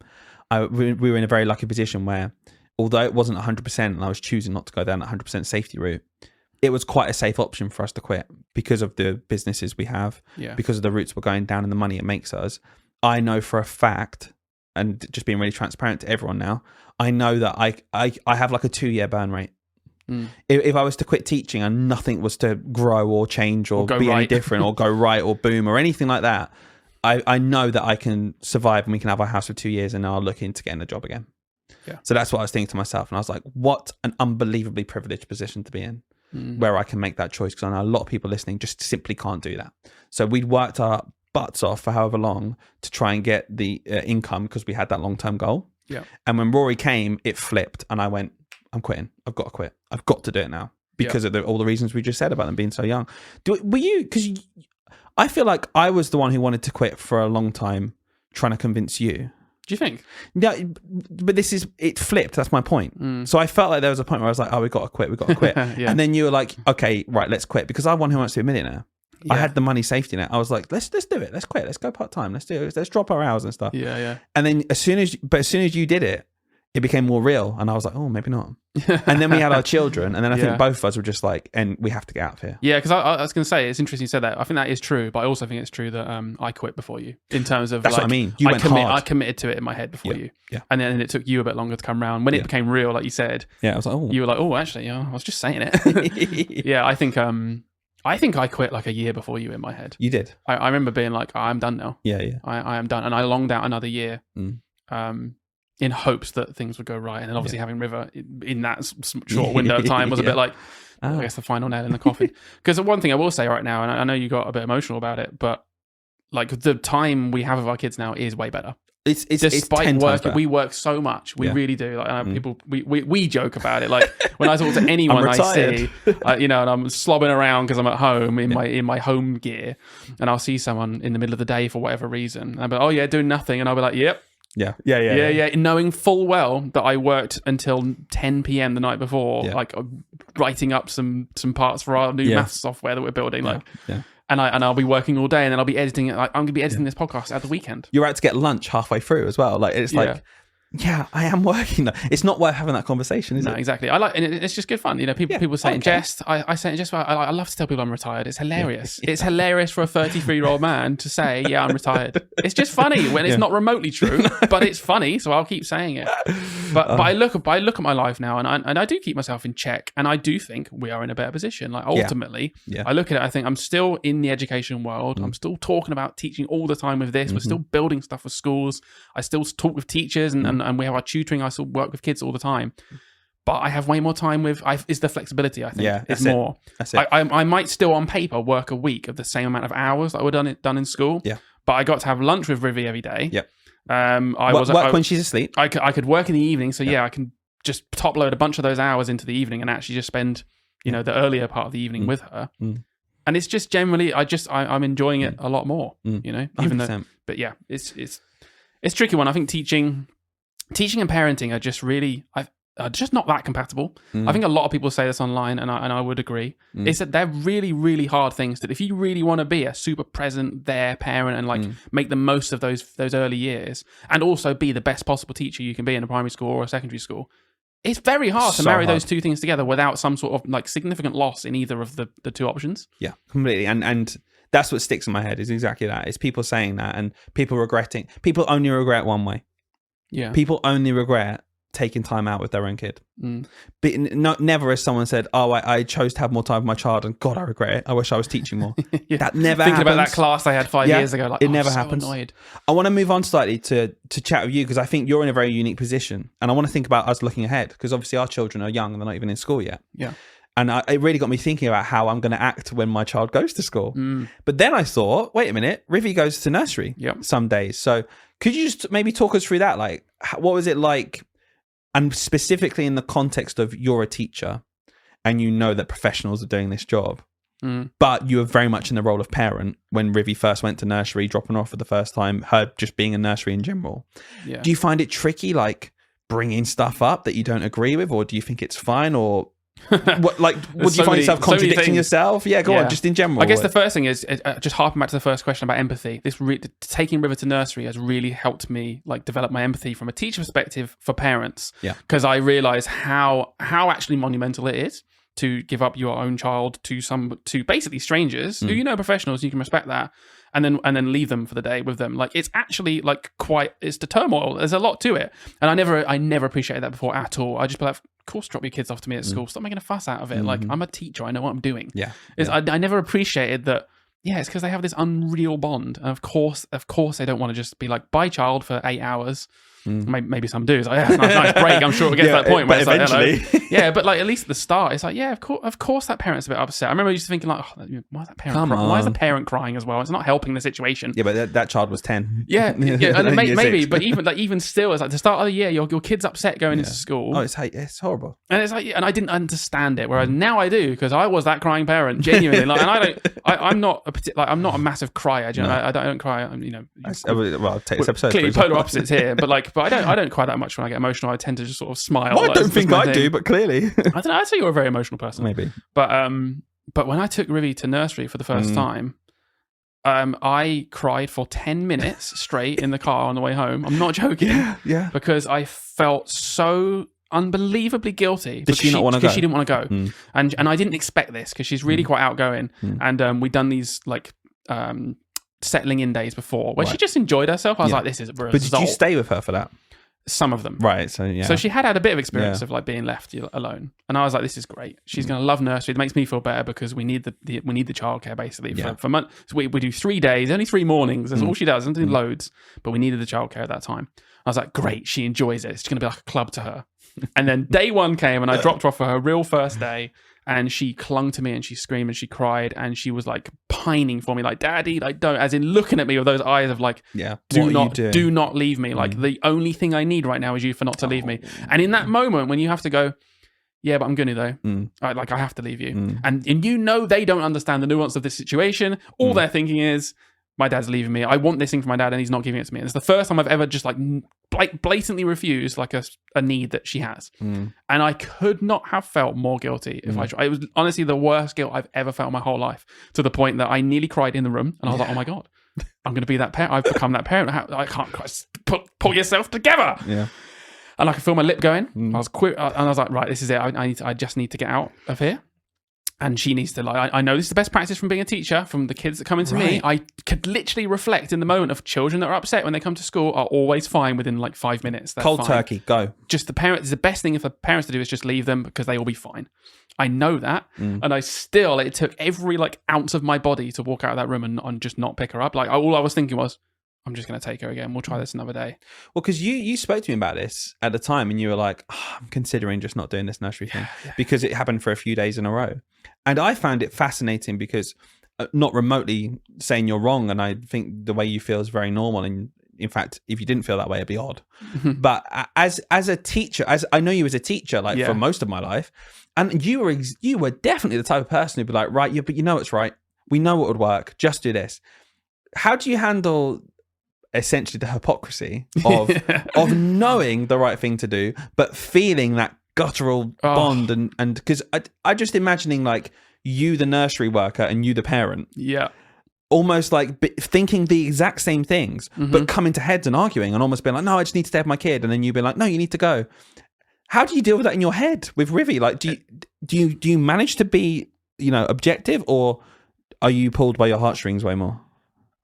Speaker 1: We were in a very lucky position where, although it wasn't 100% and I was choosing not to go down that 100% safety route, it was quite a safe option for us to quit because of the businesses we have, because of the routes we're going down and the money it makes us. I know for a fact, and just being really transparent to everyone now, I know that I have like a 2-year burn rate. If I was to quit teaching and nothing was to grow or change or be any different or go right or boom or anything like that, I know that I can survive and we can have our house for 2 years and I'll look into getting a job again.
Speaker 2: Yeah.
Speaker 1: So that's what I was thinking to myself. And I was like, what an unbelievably privileged position to be in, where I can make that choice. Because I know a lot of people listening just simply can't do that. So we'd worked our butts off for however long to try and get the income, because we had that long-term goal.
Speaker 2: Yeah.
Speaker 1: And when Rory came, it flipped and I went, I'm quitting. I've got to quit. I've got to do it now because of all the reasons we just said about them being so young. Were you, because I feel like I was the one who wanted to quit for a long time, trying to convince you.
Speaker 2: Do you think?
Speaker 1: No, but it flipped. That's my point. So I felt like there was a point where I was like, oh, we got to quit.
Speaker 2: Yeah.
Speaker 1: And then you were like, okay, right, let's quit. Because I'm one who wants to be a millionaire. I
Speaker 2: Yeah.
Speaker 1: had the money safety net. I was like, let's do it. Let's quit. Let's go part-time. Let's do it. Let's drop our hours and stuff.
Speaker 2: Yeah.
Speaker 1: And then as soon as you did it, it became more real. And I was like, oh, maybe not. And then we had our children. And then I think both of us were just like, and we have to get out of here.
Speaker 2: Yeah, because I was going to say, it's interesting you said that. I think that is true, but I also think it's true that I quit before you in terms of
Speaker 1: That's
Speaker 2: like,
Speaker 1: what I mean. You went hard.
Speaker 2: I committed to it in my head before you.
Speaker 1: Yeah.
Speaker 2: And then it took you a bit longer to come around. When it became real, like you said,
Speaker 1: Yeah, I was like, oh.
Speaker 2: you were like, oh, actually, I was just saying it. Yeah, I think I quit like a year before you in my head.
Speaker 1: You did.
Speaker 2: I remember being like, oh, I'm done now.
Speaker 1: Yeah.
Speaker 2: I am done. And I longed out another year in hopes that things would go right. And then obviously having River in that short window of time was a bit like, I guess the final nail in the coffin. Because the one thing I will say right now, and I know you got a bit emotional about it, but like the time we have with our kids now is way better.
Speaker 1: It's
Speaker 2: Despite
Speaker 1: 10 times
Speaker 2: working,
Speaker 1: better.
Speaker 2: we work so much. We really do. Like people, we joke about it. Like when I talk to anyone I see, and I'm slobbing around because I'm at home in my home gear, and I'll see someone in the middle of the day for whatever reason, and I'll be like, oh yeah, doing nothing, and I'll be like, yep. Yeah. Knowing full well that I worked until 10 p.m. the night before, like writing up some parts for our new maths software that we're building, and I'll be working all day, and then I'll be editing it. Like I'm gonna be editing this podcast at the weekend.
Speaker 1: You're out to get lunch halfway through as well. Like it's like, yeah, I am working. It's not worth having that conversation, is it?
Speaker 2: No, exactly. I like, and it's just good fun. People say it in jest. I say it in jest. I love to tell people I'm retired. It's hilarious. It's hilarious for a 33-year-old man to say, yeah, I'm retired. It's just funny when it's not remotely true, but it's funny. So I'll keep saying it. But I look at my life now, and I do keep myself in check, and I do think we are in a better position. Like ultimately, I look at it. I think I'm still in the education world. I'm still talking about teaching all the time with this. We're still building stuff for schools. I still talk with teachers and we have our tutoring. I still work with kids all the time, but I have way more time with. Is the flexibility? I think.
Speaker 1: Yeah,
Speaker 2: it's more.
Speaker 1: That's it.
Speaker 2: I might still on paper work a week of the same amount of hours that I would done in school.
Speaker 1: Yeah,
Speaker 2: but I got to have lunch with Rivy every day.
Speaker 1: Yep.
Speaker 2: I
Speaker 1: work when she's asleep.
Speaker 2: I could work in the evening, so I can just top load a bunch of those hours into the evening and actually just spend the earlier part of the evening with her. And it's just generally, I'm enjoying it a lot more. Even
Speaker 1: 100%.
Speaker 2: though, but yeah, it's a tricky one. I think teaching and parenting are just really are just not that compatible. I think a lot of people say this online, and I would agree. Is that they're really, really hard things that if you really want to be a super present there parent and like make the most of those early years, and also be the best possible teacher you can be in a primary school or a secondary school, it's very hard to marry those two things together without some sort of like significant loss in either of the two options.
Speaker 1: Yeah, completely. And that's what sticks in my head is exactly that. It's people saying that and people regretting. People only regret one way.
Speaker 2: Yeah.
Speaker 1: People only regret taking time out with their own kid. But never has someone said, oh, I chose to have more time with my child and God, I regret it. I wish I was teaching more. That never happens.
Speaker 2: Thinking about that class I had 5 years ago. Like,
Speaker 1: it never
Speaker 2: so
Speaker 1: happens.
Speaker 2: Annoyed.
Speaker 1: I want to move on slightly to chat with you because I think you're in a very unique position. And I want to think about us looking ahead because obviously our children are young and they're not even in school yet.
Speaker 2: Yeah.
Speaker 1: And it really got me thinking about how I'm going to act when my child goes to school. But then I thought, wait a minute, Rivy goes to nursery some days. So could you just maybe talk us through that? Like, what was it like? And specifically in the context of you're a teacher and you know that professionals are doing this job, but you were very much in the role of parent when Rivy first went to nursery, dropping off for the first time, her just being in nursery in general.
Speaker 2: Yeah.
Speaker 1: Do you find it tricky, like bringing stuff up that you don't agree with, or do you think it's fine, or... What do you find yourself contradicting yourself? Yeah, go on, just in general.
Speaker 2: I guess the first thing is just harping back to the first question about empathy. Taking River to nursery has really helped me like develop my empathy from a teacher perspective for parents. Yeah, because I realize how actually monumental it is to give up your own child to basically strangers who professionals. You can respect that. And then leave them for the day with them. Like it's actually like it's the turmoil. There's a lot to it, and I never appreciated that before at all. I just be like, of course, drop your kids off to me at school. Stop making a fuss out of it. Like I'm a teacher. I know what I'm doing. Yeah. I never appreciated that. Yeah, it's because they have this unreal bond, and of course they don't want to just be like, bye child for 8 hours. Maybe some do. It's like, yeah, nice break. I'm sure it gets to that point where it's
Speaker 1: eventually.
Speaker 2: like, hello. Yeah, but like at least at the start, it's like, yeah, of course that parent's a bit upset. I remember used to thinking like, oh, why is that parent crying? Why is the parent crying as well? It's not helping the situation.
Speaker 1: Yeah, but that child was 10.
Speaker 2: Yeah, and maybe,
Speaker 1: Year 6.
Speaker 2: but even still, it's like the start of the year, your kid's upset going into school.
Speaker 1: Oh, it's horrible.
Speaker 2: And it's like, and I didn't understand it, whereas now I do, because I was that crying parent, genuinely. Like, and I'm not a massive crier. Do you know? I don't cry. You know,
Speaker 1: Well, take this episode.
Speaker 2: clearly polar opposites here, but I don't cry that much when I get emotional. I tend to just sort of smile.
Speaker 1: Well, I don't think I do, but clearly,
Speaker 2: I don't know. I'd say you're a very emotional person,
Speaker 1: maybe.
Speaker 2: But when I took Rivi to nursery for the first time, I cried for 10 minutes straight in the car on the way home. I'm not joking.
Speaker 1: Yeah.
Speaker 2: Because I felt so unbelievably guilty.
Speaker 1: Did she not want to go?
Speaker 2: Because she didn't want to go. And I didn't expect this because she's really quite outgoing. And we'd done these like settling in days before where she just enjoyed herself. I was like, this is a result.
Speaker 1: But did you stay with her for that?
Speaker 2: Some of them.
Speaker 1: Right. So, yeah.
Speaker 2: So she had a bit of experience of like being left alone. And I was like, this is great. She's going to love nursery. It makes me feel better because we need the childcare basically for months. So we do 3 days, only 3 mornings. That's all she does. Doesn't do loads, but we needed the childcare at that time. I was like, great. She enjoys it. It's going to be like a club to her. And then day 1 came and I dropped her off for her real first day. And she clung to me and she screamed and she cried and she was like pining for me, like, Daddy, like, don't, as in looking at me with those eyes of like, do not leave me. Like, the only thing I need right now is you for not to leave me. And in that moment when you have to go, yeah, but I'm going to though. I have to leave you. And you know they don't understand the nuance of this situation. All they're thinking is, my dad's leaving me. I want this thing for my dad and he's not giving it to me. And it's the first time I've ever just like blatantly refused like a need that she has. And I could not have felt more guilty if I tried. It was honestly the worst guilt I've ever felt in my whole life, to the point that I nearly cried in the room and I was like, oh my God, I'm going to be that parent. I've become that parent. I can't quite pull yourself together.
Speaker 1: Yeah.
Speaker 2: And I could feel my lip going. I was quick and I was like, right, this is it. I just need to get out of here. And she needs to, like, I know this is the best practice from being a teacher, from the kids that come into me. I could literally reflect in the moment of children that are upset when they come to school are always fine within like 5 minutes. They're
Speaker 1: Cold
Speaker 2: fine.
Speaker 1: turkey, go.
Speaker 2: Just the parents, the best thing for parents to do is just leave them because they will be fine. I know that. And it took every like ounce of my body to walk out of that room and just not pick her up. Like all I was thinking was, I'm just going to take her again. We'll try this another day.
Speaker 1: Well, because you spoke to me about this at the time and you were like, I'm considering just not doing this nursery thing because it happened for a few days in a row. And I found it fascinating because not remotely saying you're wrong. And I think the way you feel is very normal. And in fact, if you didn't feel that way, it'd be odd. But as a teacher, as I know you as a teacher, like for most of my life, and you were definitely the type of person who'd be like, right, but you know it's right. We know what would work. Just do this. How do you handle essentially the hypocrisy of knowing the right thing to do, but feeling that guttural bond and because I just imagining like you the nursery worker and you the parent almost like thinking the exact same things but coming to heads and arguing and almost being like, no, I just need to stay with my kid, and then you be like, no, you need to go. How do you deal with that in your head with Rivi? Like do you manage to be, you know, objective, or are you pulled by your heartstrings way more?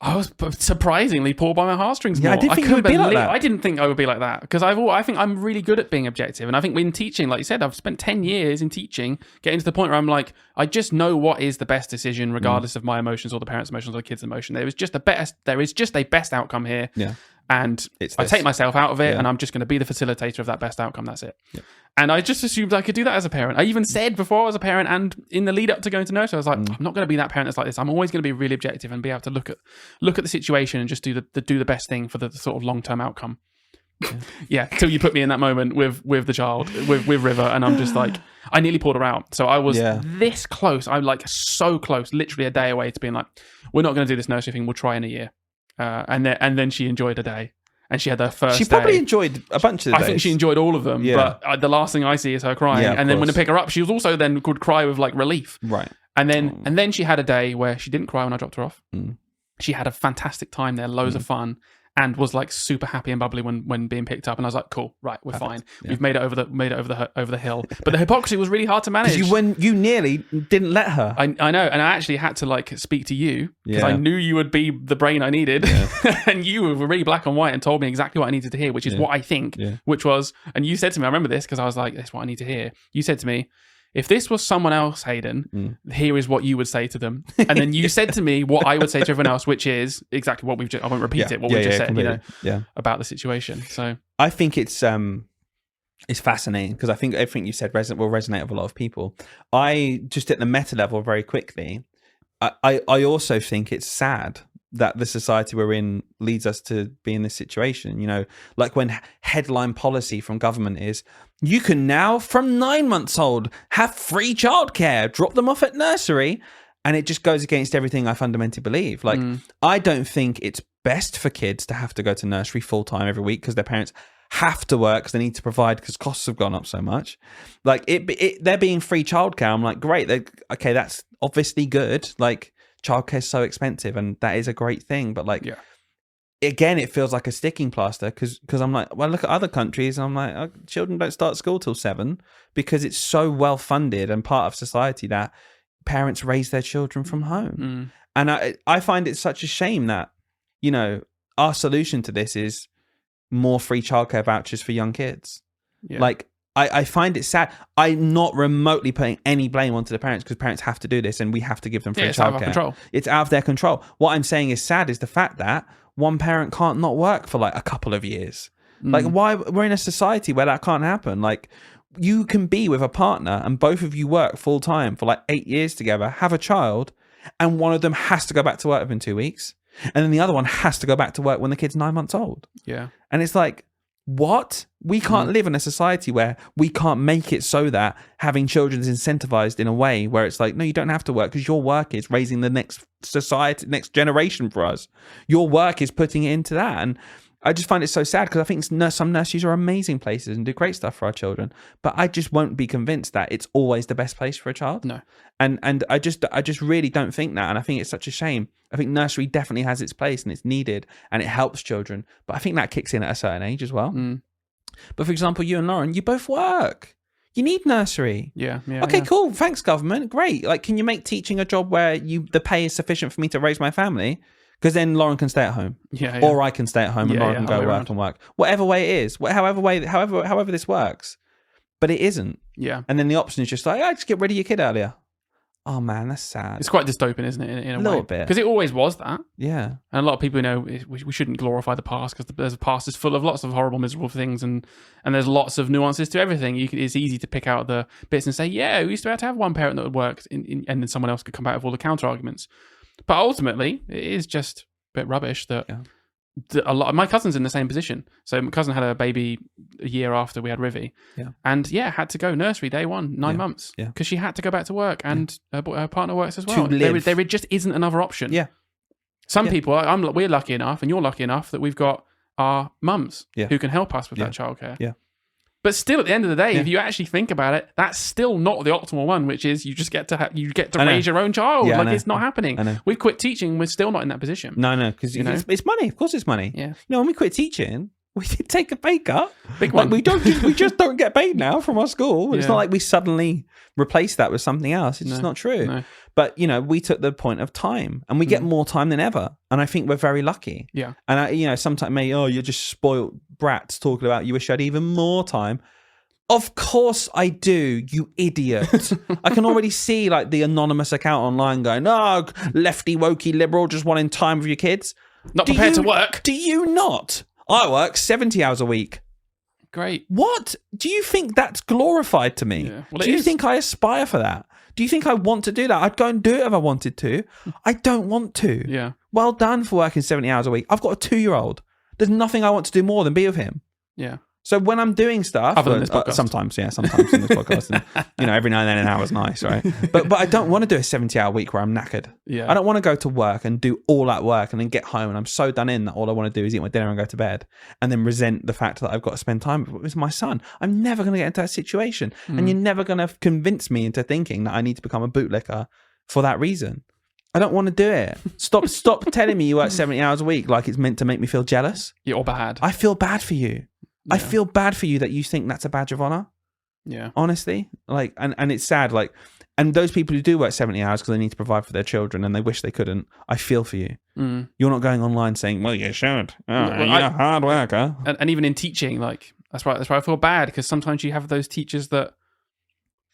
Speaker 2: I was surprisingly pulled by my heartstrings more.
Speaker 1: I didn't think you would be like that.
Speaker 2: I didn't think I would be like that because I think I'm really good at being objective. And I think when teaching, like you said, I've spent 10 years in teaching, getting to the point where I'm like, I just know what is the best decision regardless of my emotions or the parents' emotions or the kids' emotion. There is just a best outcome here. Yeah. And I take myself out of it and I'm just going to be the facilitator of that best outcome. That's it. Yeah. And I just assumed I could do that as a parent. I even said before I was a parent and in the lead up to going to nursery, I was like, I'm not going to be that parent that's like this. I'm always going to be really objective and be able to look at the situation and just do the best thing for the sort of long-term outcome. Yeah. Till you put me in that moment with the child, with River, and I'm just like, I nearly pulled her out. So I was this close. I'm like so close, literally a day away to being like, we're not going to do this nursery thing. We'll try in a year. And then she enjoyed a day, and she had her first. She
Speaker 1: probably enjoyed a bunch of the days.
Speaker 2: I think she enjoyed all of them, but the last thing I see is her crying. And then when I pick her up, she was also then could cry with like relief.
Speaker 1: Right.
Speaker 2: And then she had a day where she didn't cry when I dropped her off. She had a fantastic time there, loads of fun, and was like super happy and bubbly when being picked up. And I was like, cool, right, we're fine. Yeah. We've made it over the hill. But the hypocrisy was really hard to manage.
Speaker 1: You nearly didn't let her.
Speaker 2: I know, and I actually had to like speak to you because I knew you would be the brain I needed, and you were really black and white and told me exactly what I needed to hear, which is what I think. Which was, and you said to me, I remember this because I was like, "That's what I need to hear." You said to me, if this was someone else, Hayden, here is what you would say to them. And then you said to me what I would say to everyone else, which is exactly what we've just, I won't repeat it, what we just said,
Speaker 1: completely.
Speaker 2: about the situation. So
Speaker 1: I think it's fascinating because I think everything you said will resonate with a lot of people. I just at the meta level very quickly, I also think it's sad that the society we're in leads us to be in this situation. You know, like when headline policy from government is, you can now from 9 months old have free childcare, drop them off at nursery. And it just goes against everything I fundamentally believe. Like, I don't think it's best for kids to have to go to nursery full time every week because their parents have to work because they need to provide because costs have gone up so much. Like they're being free childcare. I'm like, great. Okay, that's obviously good. Like, childcare is so expensive and that is a great thing. But like, again, it feels like a sticking plaster because I'm like, well, look at other countries. And I'm like, oh, children don't start school till 7 because it's so well funded and part of society that parents raise their children from home. And I find it such a shame that, you know, our solution to this is more free childcare vouchers for young kids. Like, I find it sad. I'm not remotely putting any blame onto the parents because parents have to do this and we have to give them free
Speaker 2: it's out of our
Speaker 1: childcare.
Speaker 2: control.
Speaker 1: It's out of their control. What I'm saying is sad is the fact that one parent can't not work for like a couple of years. Like, why? We're in a society where that can't happen. Like, you can be with a partner and both of you work full time for like 8 years together, have a child, and one of them has to go back to work within 2 weeks. And then the other one has to go back to work when the kid's 9 months old.
Speaker 2: Yeah.
Speaker 1: And it's like, what? We can't live in a society where we can't make it so that having children is incentivized in a way where it's like, no, you don't have to work because your work is raising the next society, next generation for us. Your work is putting it into that. And I just find it so sad because I think some nurseries are amazing places and do great stuff for our children, but I just won't be convinced that it's always the best place for a child.
Speaker 2: No.
Speaker 1: And I just really don't think that. And I think it's such a shame. I think nursery definitely has its place and it's needed and it helps children, but I think that kicks in at a certain age as well. But for example, you and Lauren, you both work. You need nursery. Okay, cool. Thanks, government. Great. Like, can you make teaching a job where the pay is sufficient for me to raise my family? Because then Lauren can stay at home, or I can stay at home and Lauren can go work and work. Whatever way it is, however this works, but it isn't.
Speaker 2: Yeah.
Speaker 1: And then the option is just like, just get rid of your kid earlier. Oh man, that's sad.
Speaker 2: It's quite dystopian, isn't it? In a way,
Speaker 1: little bit,
Speaker 2: because it always was that.
Speaker 1: Yeah.
Speaker 2: And a lot of people know we shouldn't glorify the past because the past is full of lots of horrible, miserable things, and there's lots of nuances to everything. It's easy to pick out the bits and say, yeah, we used to have one parent that would work, and then someone else could come back with all the counter arguments. But ultimately, it is just a bit rubbish that a lot. My cousin's in the same position. So my cousin had a baby a year after we had Rivy, and had to go nursery day 1, 9 months, because she had to go back to work, and her partner works as well. There just isn't another option.
Speaker 1: Yeah,
Speaker 2: some people. We're lucky enough, and you're lucky enough that we've got our mums who can help us with that childcare.
Speaker 1: Yeah.
Speaker 2: But still, at the end of the day, if you actually think about it, that's still not the optimal one, which is you just get to raise your own child.
Speaker 1: Yeah,
Speaker 2: it's not happening. We've quit teaching. We're still not in that position.
Speaker 1: No, because it's money. Of course, it's money.
Speaker 2: Yeah.
Speaker 1: When we quit teaching, we did take a pay cut.
Speaker 2: Big one.
Speaker 1: We just don't get paid now from our school. It's not like we suddenly replace that with something else. It's just not true.
Speaker 2: No.
Speaker 1: But we took the point of time, and we get more time than ever. And I think we're very lucky.
Speaker 2: Yeah.
Speaker 1: And sometimes you're just spoiled brats talking about you wish you had even more time. Of course I do, you idiot. I can already see like the anonymous account online going, oh, lefty, wokey, liberal, just wanting time with your kids.
Speaker 2: Not prepared to work.
Speaker 1: Do you not? I work 70 hours a week.
Speaker 2: Great.
Speaker 1: What? Do you think that's glorified to me?
Speaker 2: Yeah. Well,
Speaker 1: do you think I aspire for that? Do you think I want to do that? I'd go and do it if I wanted to. I don't want to.
Speaker 2: Yeah.
Speaker 1: Well done for working 70 hours a week. I've got a 2-year-old. There's nothing I want to do more than be with him.
Speaker 2: Yeah.
Speaker 1: So when I'm doing stuff,
Speaker 2: other than this podcast.
Speaker 1: sometimes in this podcast, and, every now and then an hour's nice, right? But I don't want to do a 70-hour week where I'm knackered.
Speaker 2: Yeah.
Speaker 1: I don't want to go to work and do all that work and then get home and I'm so done in that all I want to do is eat my dinner and go to bed and then resent the fact that I've got to spend time with my son. I'm never going to get into that situation, and you're never going to convince me into thinking that I need to become a bootlicker for that reason. I don't want to do it. Stop telling me you work 70 hours a week like it's meant to make me feel jealous.
Speaker 2: Yeah, or bad.
Speaker 1: I feel bad for you. Yeah. I feel bad for you that you think that's a badge of honor.
Speaker 2: Yeah.
Speaker 1: Honestly. Like, and it's sad. Like, and those people who do work 70 hours because they need to provide for their children and they wish they couldn't, I feel for you. You're not going online saying, well, you should. You're a hard worker.
Speaker 2: And even in teaching, like, that's why I feel bad, because sometimes you have those teachers that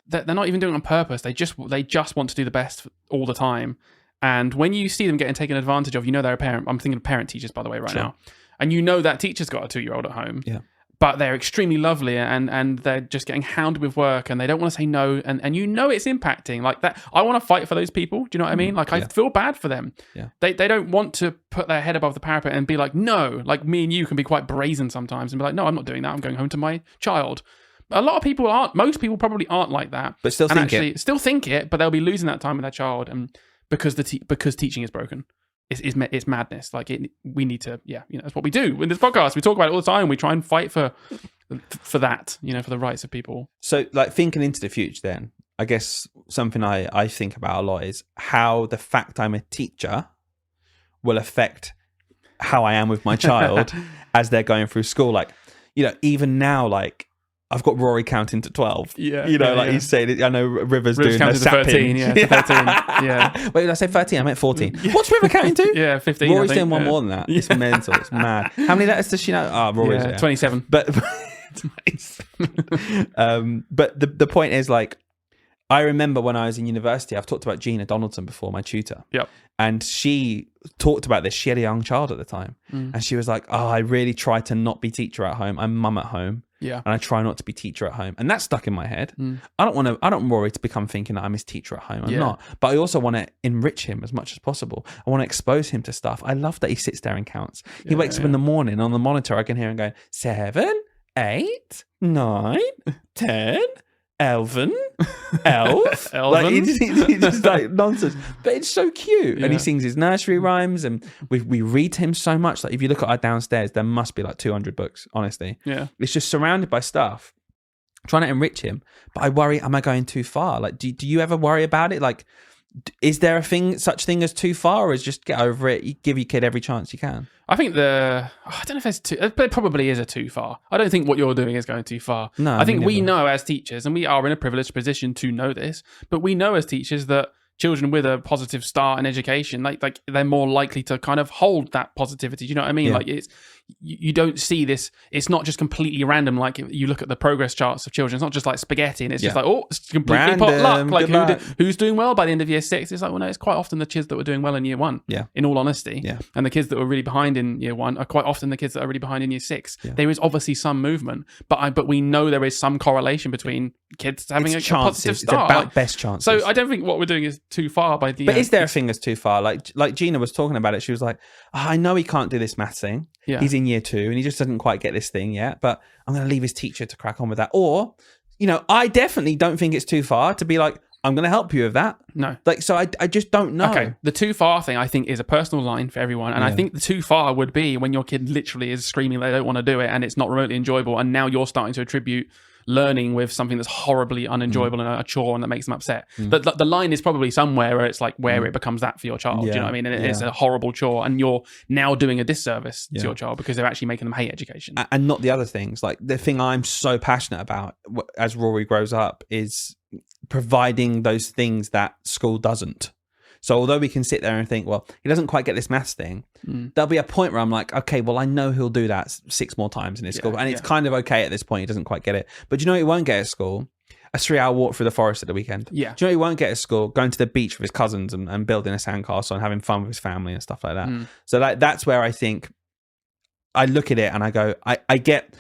Speaker 2: they're not even doing it on purpose. They just want to do the best all the time. And when you see them getting taken advantage of, they're a parent. I'm thinking of parent teachers, by the way, right now. And that teacher's got a 2-year-old at home.
Speaker 1: Yeah.
Speaker 2: But they're extremely lovely and they're just getting hounded with work and they don't want to say no. And it's impacting like that. I want to fight for those people. Do you know what I mean? Like I feel bad for them.
Speaker 1: Yeah.
Speaker 2: They don't want to put their head above the parapet and be like, no, like me and you can be quite brazen sometimes and be like, no, I'm not doing that. I'm going home to my child. A lot of people aren't. Most people probably aren't like that.
Speaker 1: But still
Speaker 2: think it, but they'll be losing that time with their child and because teaching is broken. It's madness. Like we need to, that's what we do in this podcast. We talk about it all the time. We try and fight for that, for the rights of people.
Speaker 1: So, like thinking into the future, then I guess something I think about a lot is how the fact I'm a teacher will affect how I am with my child as they're going through school. Like, even now, like. I've got Rory counting to 12.
Speaker 2: Yeah.
Speaker 1: He's saying, I know River's doing
Speaker 2: counting to 13. Yeah, to 13. Yeah.
Speaker 1: Wait, did I say 13? I meant 14. What's River counting to?
Speaker 2: Yeah, 15.
Speaker 1: Rory's doing one more than that. It's mental. It's mad. How many letters does she know? Oh, Rory's
Speaker 2: 27.
Speaker 1: But the point is, like, I remember when I was in university, I've talked about Gina Donaldson before, my tutor.
Speaker 2: Yep.
Speaker 1: And she talked about this. She had a young child at the time. And she was like, I really try to not be teacher at home. I'm mum at home.
Speaker 2: Yeah.
Speaker 1: And I try not to be teacher at home. And that stuck in my head. I don't want Rory to become thinking that I'm his teacher at home. I'm not. But I also want to enrich him as much as possible. I want to expose him to stuff. I love that he sits there and counts. He wakes up in the morning on the monitor. I can hear him going, 7, 8, 9, 10, 11, elf. Like, it's just like nonsense. But it's so cute. And he sings his nursery rhymes and we read to him so much. Like if you look at our downstairs, there must be like 200 books, honestly.
Speaker 2: Yeah.
Speaker 1: It's just surrounded by stuff. Trying to enrich him. But I worry, am I going too far? Like, do you ever worry about it? Like, is there such thing as too far, or is just get over it? You give your kid every chance you can.
Speaker 2: I think I don't know if it's too, but it probably is a too far. I don't think what you're doing is going too far.
Speaker 1: No,
Speaker 2: I think we know as teachers, and we are in a privileged position to know this, but we know as teachers that children with a positive start in education, like they're more likely to kind of hold that positivity. Do you know what I mean?
Speaker 1: Yeah.
Speaker 2: Like you don't see this. It's not just completely random. Like you look at the progress charts of children, it's not just like spaghetti, and it's just like, it's completely pot luck. Like who's doing well by the end of year 6? It's like, well, no, it's quite often the kids that were doing well in year 1.
Speaker 1: Yeah.
Speaker 2: In all honesty.
Speaker 1: Yeah.
Speaker 2: And the kids that were really behind in year 1 are quite often the kids that are really behind in year 6.
Speaker 1: Yeah.
Speaker 2: There is obviously some movement, but we know there is some correlation between kids having a positive start.
Speaker 1: It's about best chances.
Speaker 2: So I don't think what we're doing is too far by the.
Speaker 1: But is there a thing that's too far? Like Gina was talking about it. She was like, I know he can't do this maths thing.
Speaker 2: Yeah.
Speaker 1: He's in year 2 and he just doesn't quite get this thing yet. But I'm going to leave his teacher to crack on with that. Or, I definitely don't think it's too far to be like, I'm going to help you with that.
Speaker 2: No.
Speaker 1: Like, so I just don't know.
Speaker 2: Okay. The too far thing, I think, is a personal line for everyone. And I think the too far would be when your kid literally is screaming they don't want to do it and it's not remotely enjoyable. And now you're starting to attribute learning with something that's horribly unenjoyable and a chore and that makes them upset. The line is probably somewhere where it's like where it becomes that for your child. Do you know what I mean? And it's a horrible chore and you're now doing a disservice to your child because they're actually making them hate education.
Speaker 1: And not the other things. Like the thing I'm so passionate about as Rory grows up is providing those things that school doesn't. So although we can sit there and think, well, he doesn't quite get this maths thing, there'll be a point where I'm like, okay, well, I know he'll do that 6 more times in his school. And it's kind of okay at this point. He doesn't quite get it. But do you know what he won't get at school? A 3-hour walk through the forest at the weekend.
Speaker 2: Yeah.
Speaker 1: Do you know what he won't get at school? Going to the beach with his cousins and building a sandcastle and having fun with his family and stuff like that. So that's where I think I look at it and I go, I get,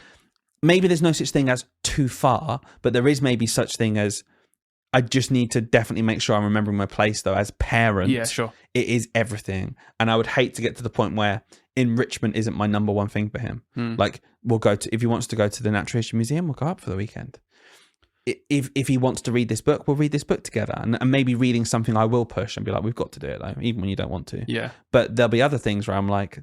Speaker 1: maybe there's no such thing as too far, but there is maybe such thing as I just need to definitely make sure I'm remembering my place, though, as parent.
Speaker 2: Yeah, sure.
Speaker 1: It is everything. And I would hate to get to the point where enrichment isn't my number one thing for him. Like, we'll go to, if he wants to go to the Natural History Museum, we'll go up for the weekend. If he wants to read this book, we'll read this book together. And maybe reading something I will push and be like, we've got to do it, though, even when you don't want to.
Speaker 2: Yeah.
Speaker 1: But there'll be other things where I'm like,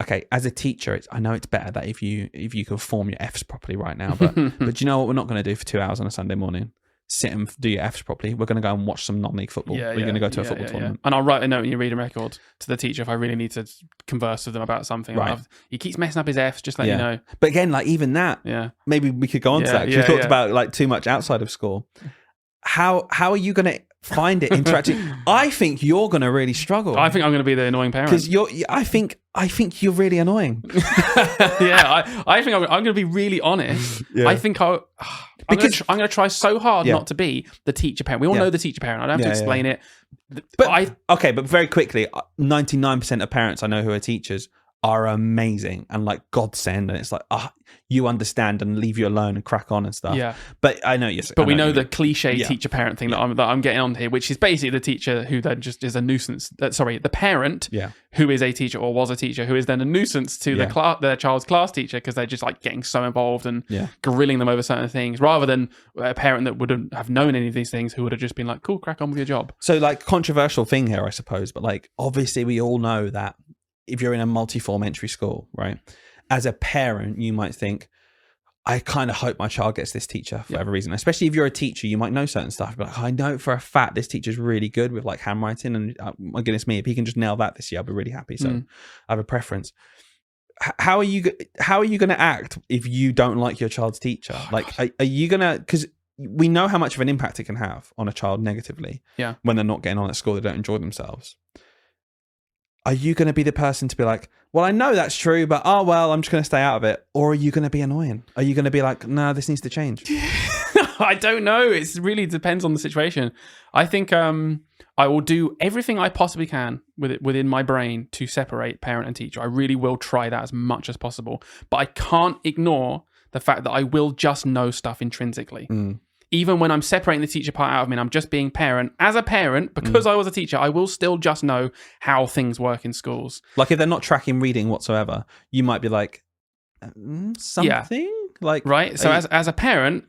Speaker 1: okay, as a teacher, I know it's better that if you can form your Fs properly right now. But but you know what we're not going to do for 2 hours on a Sunday morning? Sit and do your Fs properly. We're going to go and watch some non-league football. We're going to go to a football tournament.
Speaker 2: And I'll write a note in your reading record to the teacher if I really need to converse with them about something.
Speaker 1: Right.
Speaker 2: He keeps messing up his Fs, just let you know.
Speaker 1: But again, like even that, maybe we could go on to that. Because we talked about like too much outside of school. How are you going to find it interacting. I think you're going to really struggle.
Speaker 2: I think I'm going to be the annoying parent.
Speaker 1: Because I think you're really annoying.
Speaker 2: Yeah, I think I'm going to be really honest.
Speaker 1: Yeah.
Speaker 2: I think I'm going to try so hard not to be the teacher parent. We all know the teacher parent. I don't have to explain it.
Speaker 1: But but very quickly, 99% of parents I know who are teachers are amazing and like godsend, and it's like, you understand and leave you alone and crack on and stuff.
Speaker 2: Yeah.
Speaker 1: But I know, yes.
Speaker 2: But we know the cliche teacher parent thing that I'm getting on here, which is basically the teacher who then just is a nuisance. The parent who is a teacher or was a teacher who is then a nuisance to their child's class teacher because they're just like getting so involved and grilling them over certain things, rather than a parent that wouldn't have known any of these things who would have just been like, cool, crack on with your job.
Speaker 1: So like controversial thing here, I suppose, but like obviously we all know that if you're in a multi-form entry school, right, as a parent, you might think, I kind of hope my child gets this teacher for whatever reason. Especially if you're a teacher, you might know certain stuff. But like, I know for a fact this teacher's really good with like handwriting, and my goodness me, if he can just nail that this year, I'll be really happy. So I have a preference. How are you going to act if you don't like your child's teacher? Like, are you going to, because we know how much of an impact it can have on a child negatively when they're not getting on at school, they don't enjoy themselves. Are you going to be the person to be like, well, I know that's true, but I'm just going to stay out of it? Or are you going to be annoying? Are you going to be like, no, this needs to change?
Speaker 2: I don't know. It really depends on the situation. I think I will do everything I possibly can within my brain to separate parent and teacher. I really will try that as much as possible. But I can't ignore the fact that I will just know stuff intrinsically. Even when I'm separating the teacher part out of me and I'm just being parent, as a parent, because I was a teacher, I will still just know how things work in schools.
Speaker 1: Like if they're not tracking reading whatsoever, you might be like, something? Like,
Speaker 2: right? So as a parent,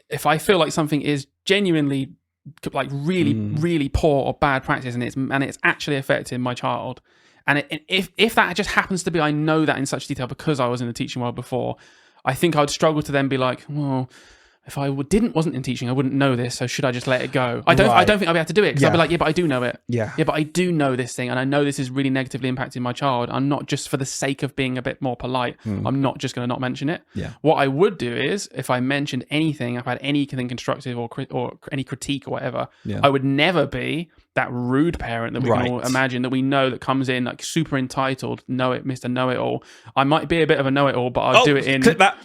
Speaker 2: if I feel like something is genuinely like really poor or bad practice and it's actually affecting my child, and if that just happens to be, I know that in such detail because I was in the teaching world before, I think I'd struggle to then be like, well, if I wasn't in teaching, I wouldn't know this. So should I just let it go? I don't think I'll be able to do it because I'll be like, yeah, but I do know it. Yeah, but I do know this thing, and I know this is really negatively impacting my child. I'm not just for the sake of being a bit more polite. I'm not just going to not mention it. Yeah. What I would do is, if I mentioned anything, if I had anything constructive or any critique or whatever, I would never be that rude parent that we can all imagine, that we know that comes in like super entitled, Mr. Know-it-all. I might be a bit of a know-it-all, but I'll do it in...
Speaker 1: Clip that.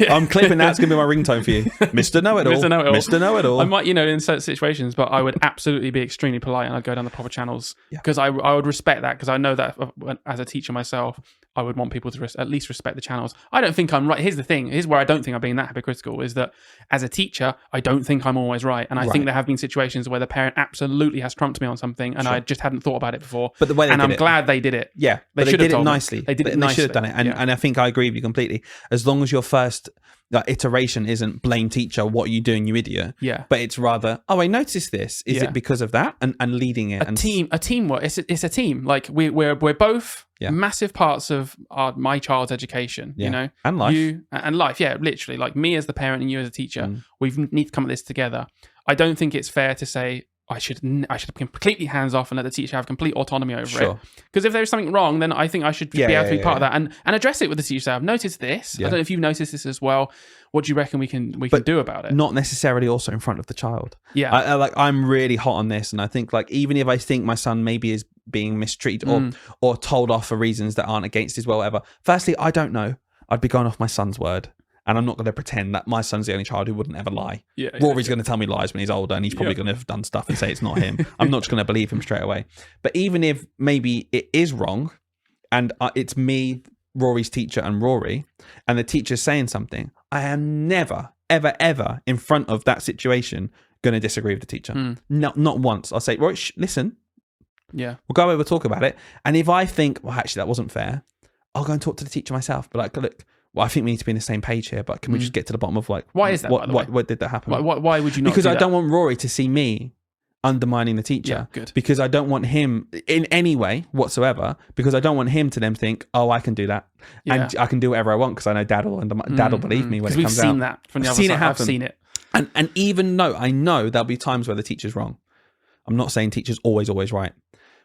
Speaker 1: I'm clipping that. It's going to be my ringtone for you. Mr. Know-it-all.
Speaker 2: Mr. Know-it-all.
Speaker 1: Mr. Know-it-all.
Speaker 2: I might, in certain situations, but I would absolutely be extremely polite and I'd go down the proper channels because I would respect that, because I know that as a teacher myself, I would want people to at least respect the channels. I don't think I'm right. Here's the thing. Here's where I don't think I'm being that hypocritical, is that as a teacher, I don't think I'm always right. And I think there have been situations where the parent absolutely has trumped me on something and I just hadn't thought about it before.
Speaker 1: But the way
Speaker 2: I'm glad they did it.
Speaker 1: Yeah.
Speaker 2: They
Speaker 1: did it nicely.
Speaker 2: They did it nicely.
Speaker 1: They should have done it. And I think I agree with you completely. As long as your first iteration isn't blame teacher, what are you doing, you idiot? Yeah. But it's rather, I noticed this. Is it because of that? And leading it.
Speaker 2: A teamwork. It's a team. Like we're both massive parts of my child's education, and life. Life. Yeah, literally. Like me as the parent and you as a teacher, we need to come at this together. I don't think it's fair to say I should be completely hands off and let the teacher have complete autonomy over it. Because if there's something wrong, then I think I should be able to be part of that and address it with the teacher. I've noticed this. I don't know if you've noticed this as well. What do you reckon we can do about it?
Speaker 1: Not necessarily also in front of the child.
Speaker 2: Yeah.
Speaker 1: I'm really hot on this, and I think like even if I think my son maybe is being mistreated or told off for reasons that aren't against his will, whatever. Firstly, I don't know. I'd be going off my son's word. And I'm not going to pretend that my son's the only child who wouldn't ever lie. Rory's going to tell me lies when he's older, and he's probably going to have done stuff and say it's not him. I'm not just going to believe him straight away. But even if maybe it is wrong, and it's me, Rory's teacher, and Rory, and the teacher's saying something, I am never, ever, ever in front of that situation going to disagree with the teacher. No, not once. I'll say, Rory, listen. Yeah. We'll go over, talk about it. And if I think, well, actually, that wasn't fair, I'll go and talk to the teacher myself. But like, look, well, I think we need to be on the same page here, but can we just get to the bottom of like...
Speaker 2: Why is that,
Speaker 1: what did that happen?
Speaker 2: Why would you not
Speaker 1: Because I don't want Rory to see me undermining the teacher.
Speaker 2: Yeah, good.
Speaker 1: Because I don't want him in any way whatsoever, because I don't want him to then think, oh, I can do that. And I can do whatever I want because I know Dad will believe me when it comes out.
Speaker 2: We've seen that from the other side. I've seen it.
Speaker 1: And even though I know there'll be times where the teacher's wrong, I'm not saying teacher's always right.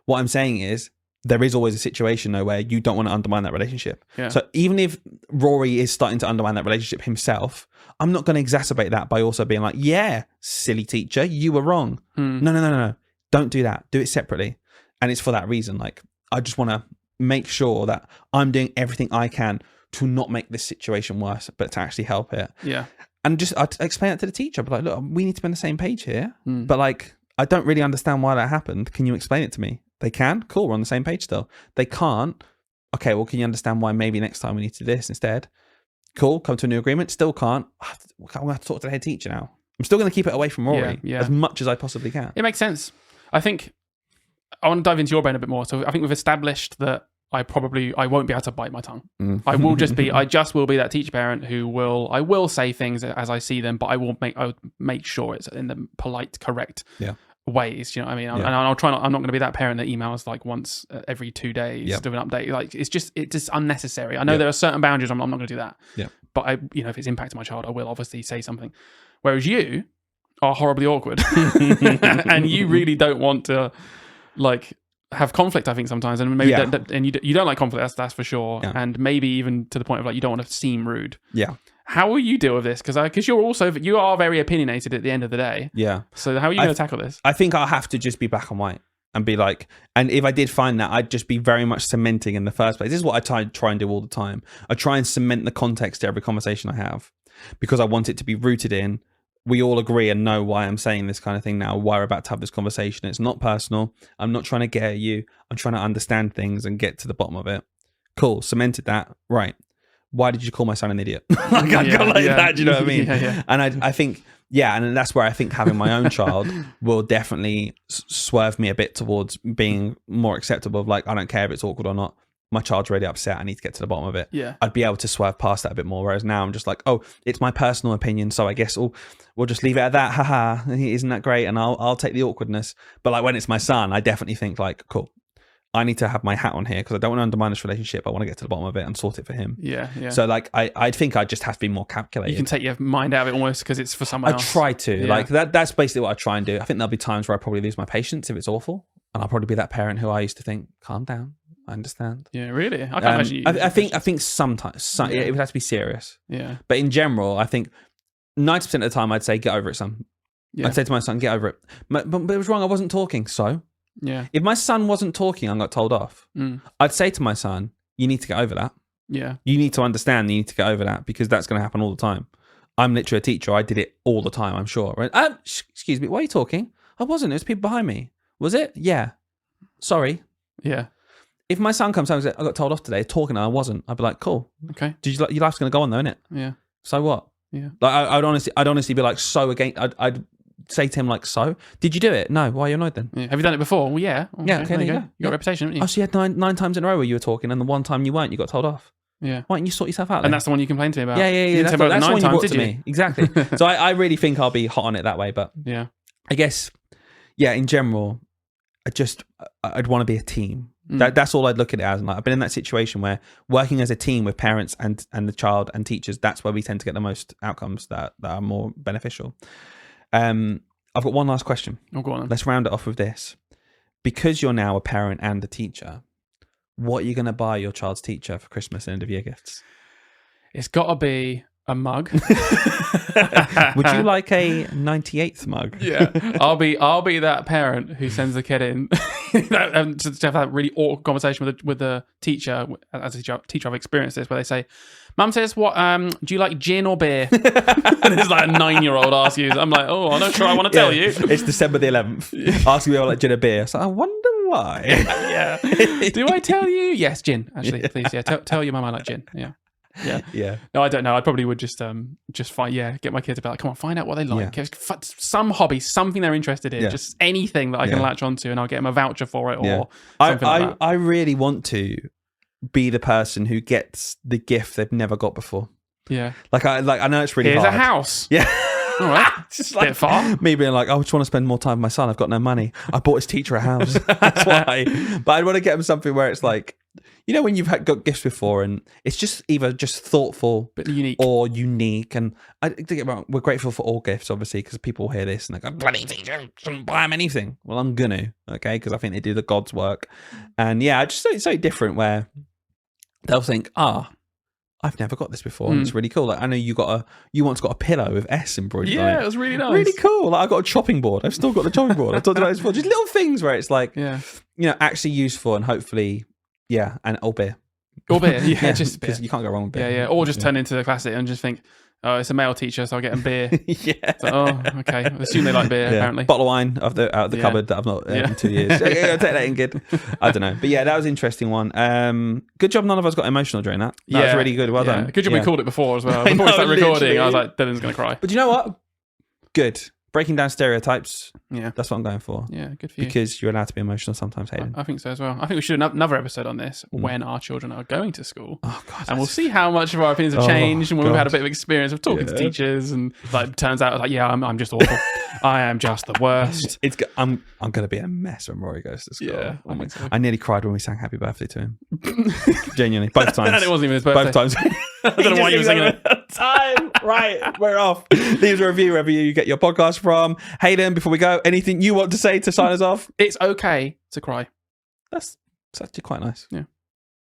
Speaker 1: What I'm saying is, there is always a situation though where you don't want to undermine that relationship.
Speaker 2: Yeah.
Speaker 1: So even if Rory is starting to undermine that relationship himself, I'm not going to exacerbate that by also being like, yeah, silly teacher, you were wrong. No. Don't do that. Do it separately. And it's for that reason. Like, I just want to make sure that I'm doing everything I can to not make this situation worse, but to actually help it.
Speaker 2: Yeah.
Speaker 1: And just I explain it to the teacher. But like, look, we need to be on the same page here. But like, I don't really understand why that happened. Can you explain it to me? They can? Cool, we're on the same page still. They can't? Okay, well, can you understand why maybe next time we need to do this instead? Cool, come to a new agreement. Still can't. I'm going to have to talk to the head teacher now. I'm still going to keep it away from Rory as much as I possibly can.
Speaker 2: It makes sense. I think I want to dive into your brain a bit more. So I think we've established that I won't be able to bite my tongue. I will just be, I just will be that teacher parent I will say things as I see them, but I will make sure it's in the polite, correct ways. You know what I mean? And I'll try not, I'm not going to be that parent that emails like once every 2 days to do an update. Like it's just unnecessary. I know there are certain boundaries. I'm not going to do that.
Speaker 1: Yeah.
Speaker 2: But if it's impacting my child, I will obviously say something. Whereas you are horribly awkward and you really don't want to like have conflict, I think sometimes, and maybe and you don't like conflict, that's for sure, and maybe even to the point of like you don't want to seem rude.
Speaker 1: Yeah.
Speaker 2: How will you deal with this? Because you are very opinionated at the end of the day.
Speaker 1: Yeah.
Speaker 2: So how are you going to tackle this?
Speaker 1: I think I'll have to just be black and white and be like, and if I did find that, I'd just be very much cementing in the first place. This is what I try and do all the time. I try and cement the context to every conversation I have because I want it to be rooted in. We all agree and know why I'm saying this kind of thing now, why we're about to have this conversation. It's not personal. I'm not trying to get at you. I'm trying to understand things and get to the bottom of it. Cool. Cemented that. Right. Why did you call my son an idiot? Like, I go like that. Do you know what I mean? And I think, and that's where I think having my own child will definitely swerve me a bit towards being more acceptable of like, I don't care if it's awkward or not. My child's really upset. I need to get to the bottom of it.
Speaker 2: Yeah.
Speaker 1: I'd be able to swerve past that a bit more. Whereas now I'm just like, oh, it's my personal opinion. So I guess we'll just leave it at that. Haha. Isn't that great? And I'll take the awkwardness. But like when it's my son, I definitely think like, cool, I need to have my hat on here because I don't want to undermine this relationship. I want to get to the bottom of it and sort it for him.
Speaker 2: Yeah.
Speaker 1: So like, I think I just have to be more calculated.
Speaker 2: You can take your mind out of it almost because it's for someone else.
Speaker 1: I try to. Like that's basically what I try and do. I think there'll be times where I probably lose my patience if it's awful. And I'll probably be that parent who I used to think, calm down. I understand.
Speaker 2: Yeah, really. I can't imagine you.
Speaker 1: I think sometimes it would have to be serious.
Speaker 2: Yeah.
Speaker 1: But in general, I think 90% of the time I'd say, get over it, son. Yeah. I'd say to my son, get over it. But it was wrong. I wasn't talking. So
Speaker 2: yeah.
Speaker 1: If my son wasn't talking and got told off, I'd say to my son, you need to get over that.
Speaker 2: Yeah.
Speaker 1: You need to understand. You need to get over that because that's going to happen all the time. I'm literally a teacher. I did it all the time, I'm sure. Right? Excuse me. Why are you talking? I wasn't. It was people behind me. Was it? Yeah. Sorry.
Speaker 2: Yeah.
Speaker 1: If my son comes home and says, I got told off today, talking and I wasn't, I'd be like, cool.
Speaker 2: Okay.
Speaker 1: Your life's going to go on though, innit?
Speaker 2: Yeah.
Speaker 1: So what?
Speaker 2: Yeah.
Speaker 1: Like I'd honestly be like, so again, I'd say to him like, so did you do it? No. Why are you annoyed then?
Speaker 2: Yeah. Have you done it before? Well, yeah. Okay,
Speaker 1: yeah. Okay. There you go.
Speaker 2: You got a reputation, haven't you?
Speaker 1: Oh, so you had nine times in a row where you were talking and the one time you weren't, you got told off.
Speaker 2: Yeah.
Speaker 1: Why don't you sort yourself out then?
Speaker 2: And that's the one you complained to me about.
Speaker 1: Yeah. That's the one you brought to me. Exactly. So I really think I'll be hot on it that way. But
Speaker 2: yeah,
Speaker 1: I guess, in general, I'd want to be a team. That's all I'd look at it as. And like, I've been in that situation where working as a team with parents and the child and teachers, that's where we tend to get the most outcomes that are more beneficial. I've got one last question.
Speaker 2: Oh, go on then.
Speaker 1: Let's round it off with this. Because you're now a parent and a teacher, what are you going to buy your child's teacher for Christmas and end of year gifts?
Speaker 2: It's got to be a mug.
Speaker 1: Would you like a 98th mug?
Speaker 2: Yeah, I'll be that parent who sends the kid in to have that really awkward conversation with the teacher. As a teacher, I've experienced this where they say, "Mum says, what do you like, gin or beer?" And it's like a 9-year-old asks you. I'm like, "Oh, I'm not sure I want to tell you."
Speaker 1: It's December the 11th. Asking me about like gin or beer. So I wonder why.
Speaker 2: Yeah. Do I tell you? Yes, gin. Actually, please. Yeah. Tell your mum I like gin. Yeah. Yeah. No, I don't know. I probably would just find, get my kids to be like, come on, find out what they like. Some hobby, something they're interested in, just anything that I can latch ononto, and I'll get them a voucher for it or something like that.
Speaker 1: I really want to be the person who gets the gift they've never got before.
Speaker 2: Yeah.
Speaker 1: I know it's really hard.
Speaker 2: Here's a house.
Speaker 1: Yeah.
Speaker 2: All right. It's like, bit far.
Speaker 1: Me being like, I just want to spend more time with my son. I've got no money. I bought his teacher a house. That's why. But I'd want to get him something where it's like, you know when you've got gifts before and it's just either just thoughtful
Speaker 2: But unique.
Speaker 1: or unique. And I think we're grateful for all gifts, obviously, because people hear this and they go, bloody things, shouldn't buy them anything. Well, I'm gonna, okay, because I think they do the God's work. And yeah, I just it's so different where they'll think, I've never got this before, and it's really cool. Like I know you once got a pillow with S embroidered on
Speaker 2: Yeah,
Speaker 1: it.
Speaker 2: it was really nice.
Speaker 1: Really cool. Like I got a chopping board. I've still got the chopping board. I talked about it before. Just little things where it's like, actually useful and hopefully, and all beer.
Speaker 2: Or beer, just beer.
Speaker 1: Because you can't go wrong with beer.
Speaker 2: Yeah. Or just turn into the classic and just think, oh, it's a male teacher, so I'll get them beer.
Speaker 1: Yeah.
Speaker 2: So, okay. I assume they like beer, apparently.
Speaker 1: Bottle of wine out of the cupboard that I've not had in 2 years. Take that in, kid. I don't know. But yeah, that was an interesting one. Good job none of us got emotional during that. That was really good. Well done.
Speaker 2: Good job we called it before as well.
Speaker 1: I
Speaker 2: Before
Speaker 1: know,
Speaker 2: we started recording,
Speaker 1: literally.
Speaker 2: I was like, Dylan's going to cry.
Speaker 1: But you know what? Good. Breaking down stereotypes.
Speaker 2: Yeah.
Speaker 1: That's what I'm going for.
Speaker 2: Yeah, good for you.
Speaker 1: Because you're allowed to be emotional sometimes, Hayden.
Speaker 2: I think so as well. I think we should have another episode on this when our children are going to school.
Speaker 1: Oh, God.
Speaker 2: And we'll see how much of our opinions have changed and when we've had a bit of experience of talking to teachers and like turns out like, I'm just awful. I am just the worst.
Speaker 1: I'm going to be a mess when Rory goes to school.
Speaker 2: Yeah, I think so.
Speaker 1: I nearly cried when we sang Happy Birthday to him. Genuinely. Both times.
Speaker 2: And it wasn't even his birthday.
Speaker 1: Both times.
Speaker 2: I don't know why you were singing it.
Speaker 1: Time. Right. We're off. Leave us a review wherever you get your podcast from. Hayden, before we go, anything you want to say to sign us off?
Speaker 2: It's okay to cry.
Speaker 1: That's actually quite nice.
Speaker 2: Yeah.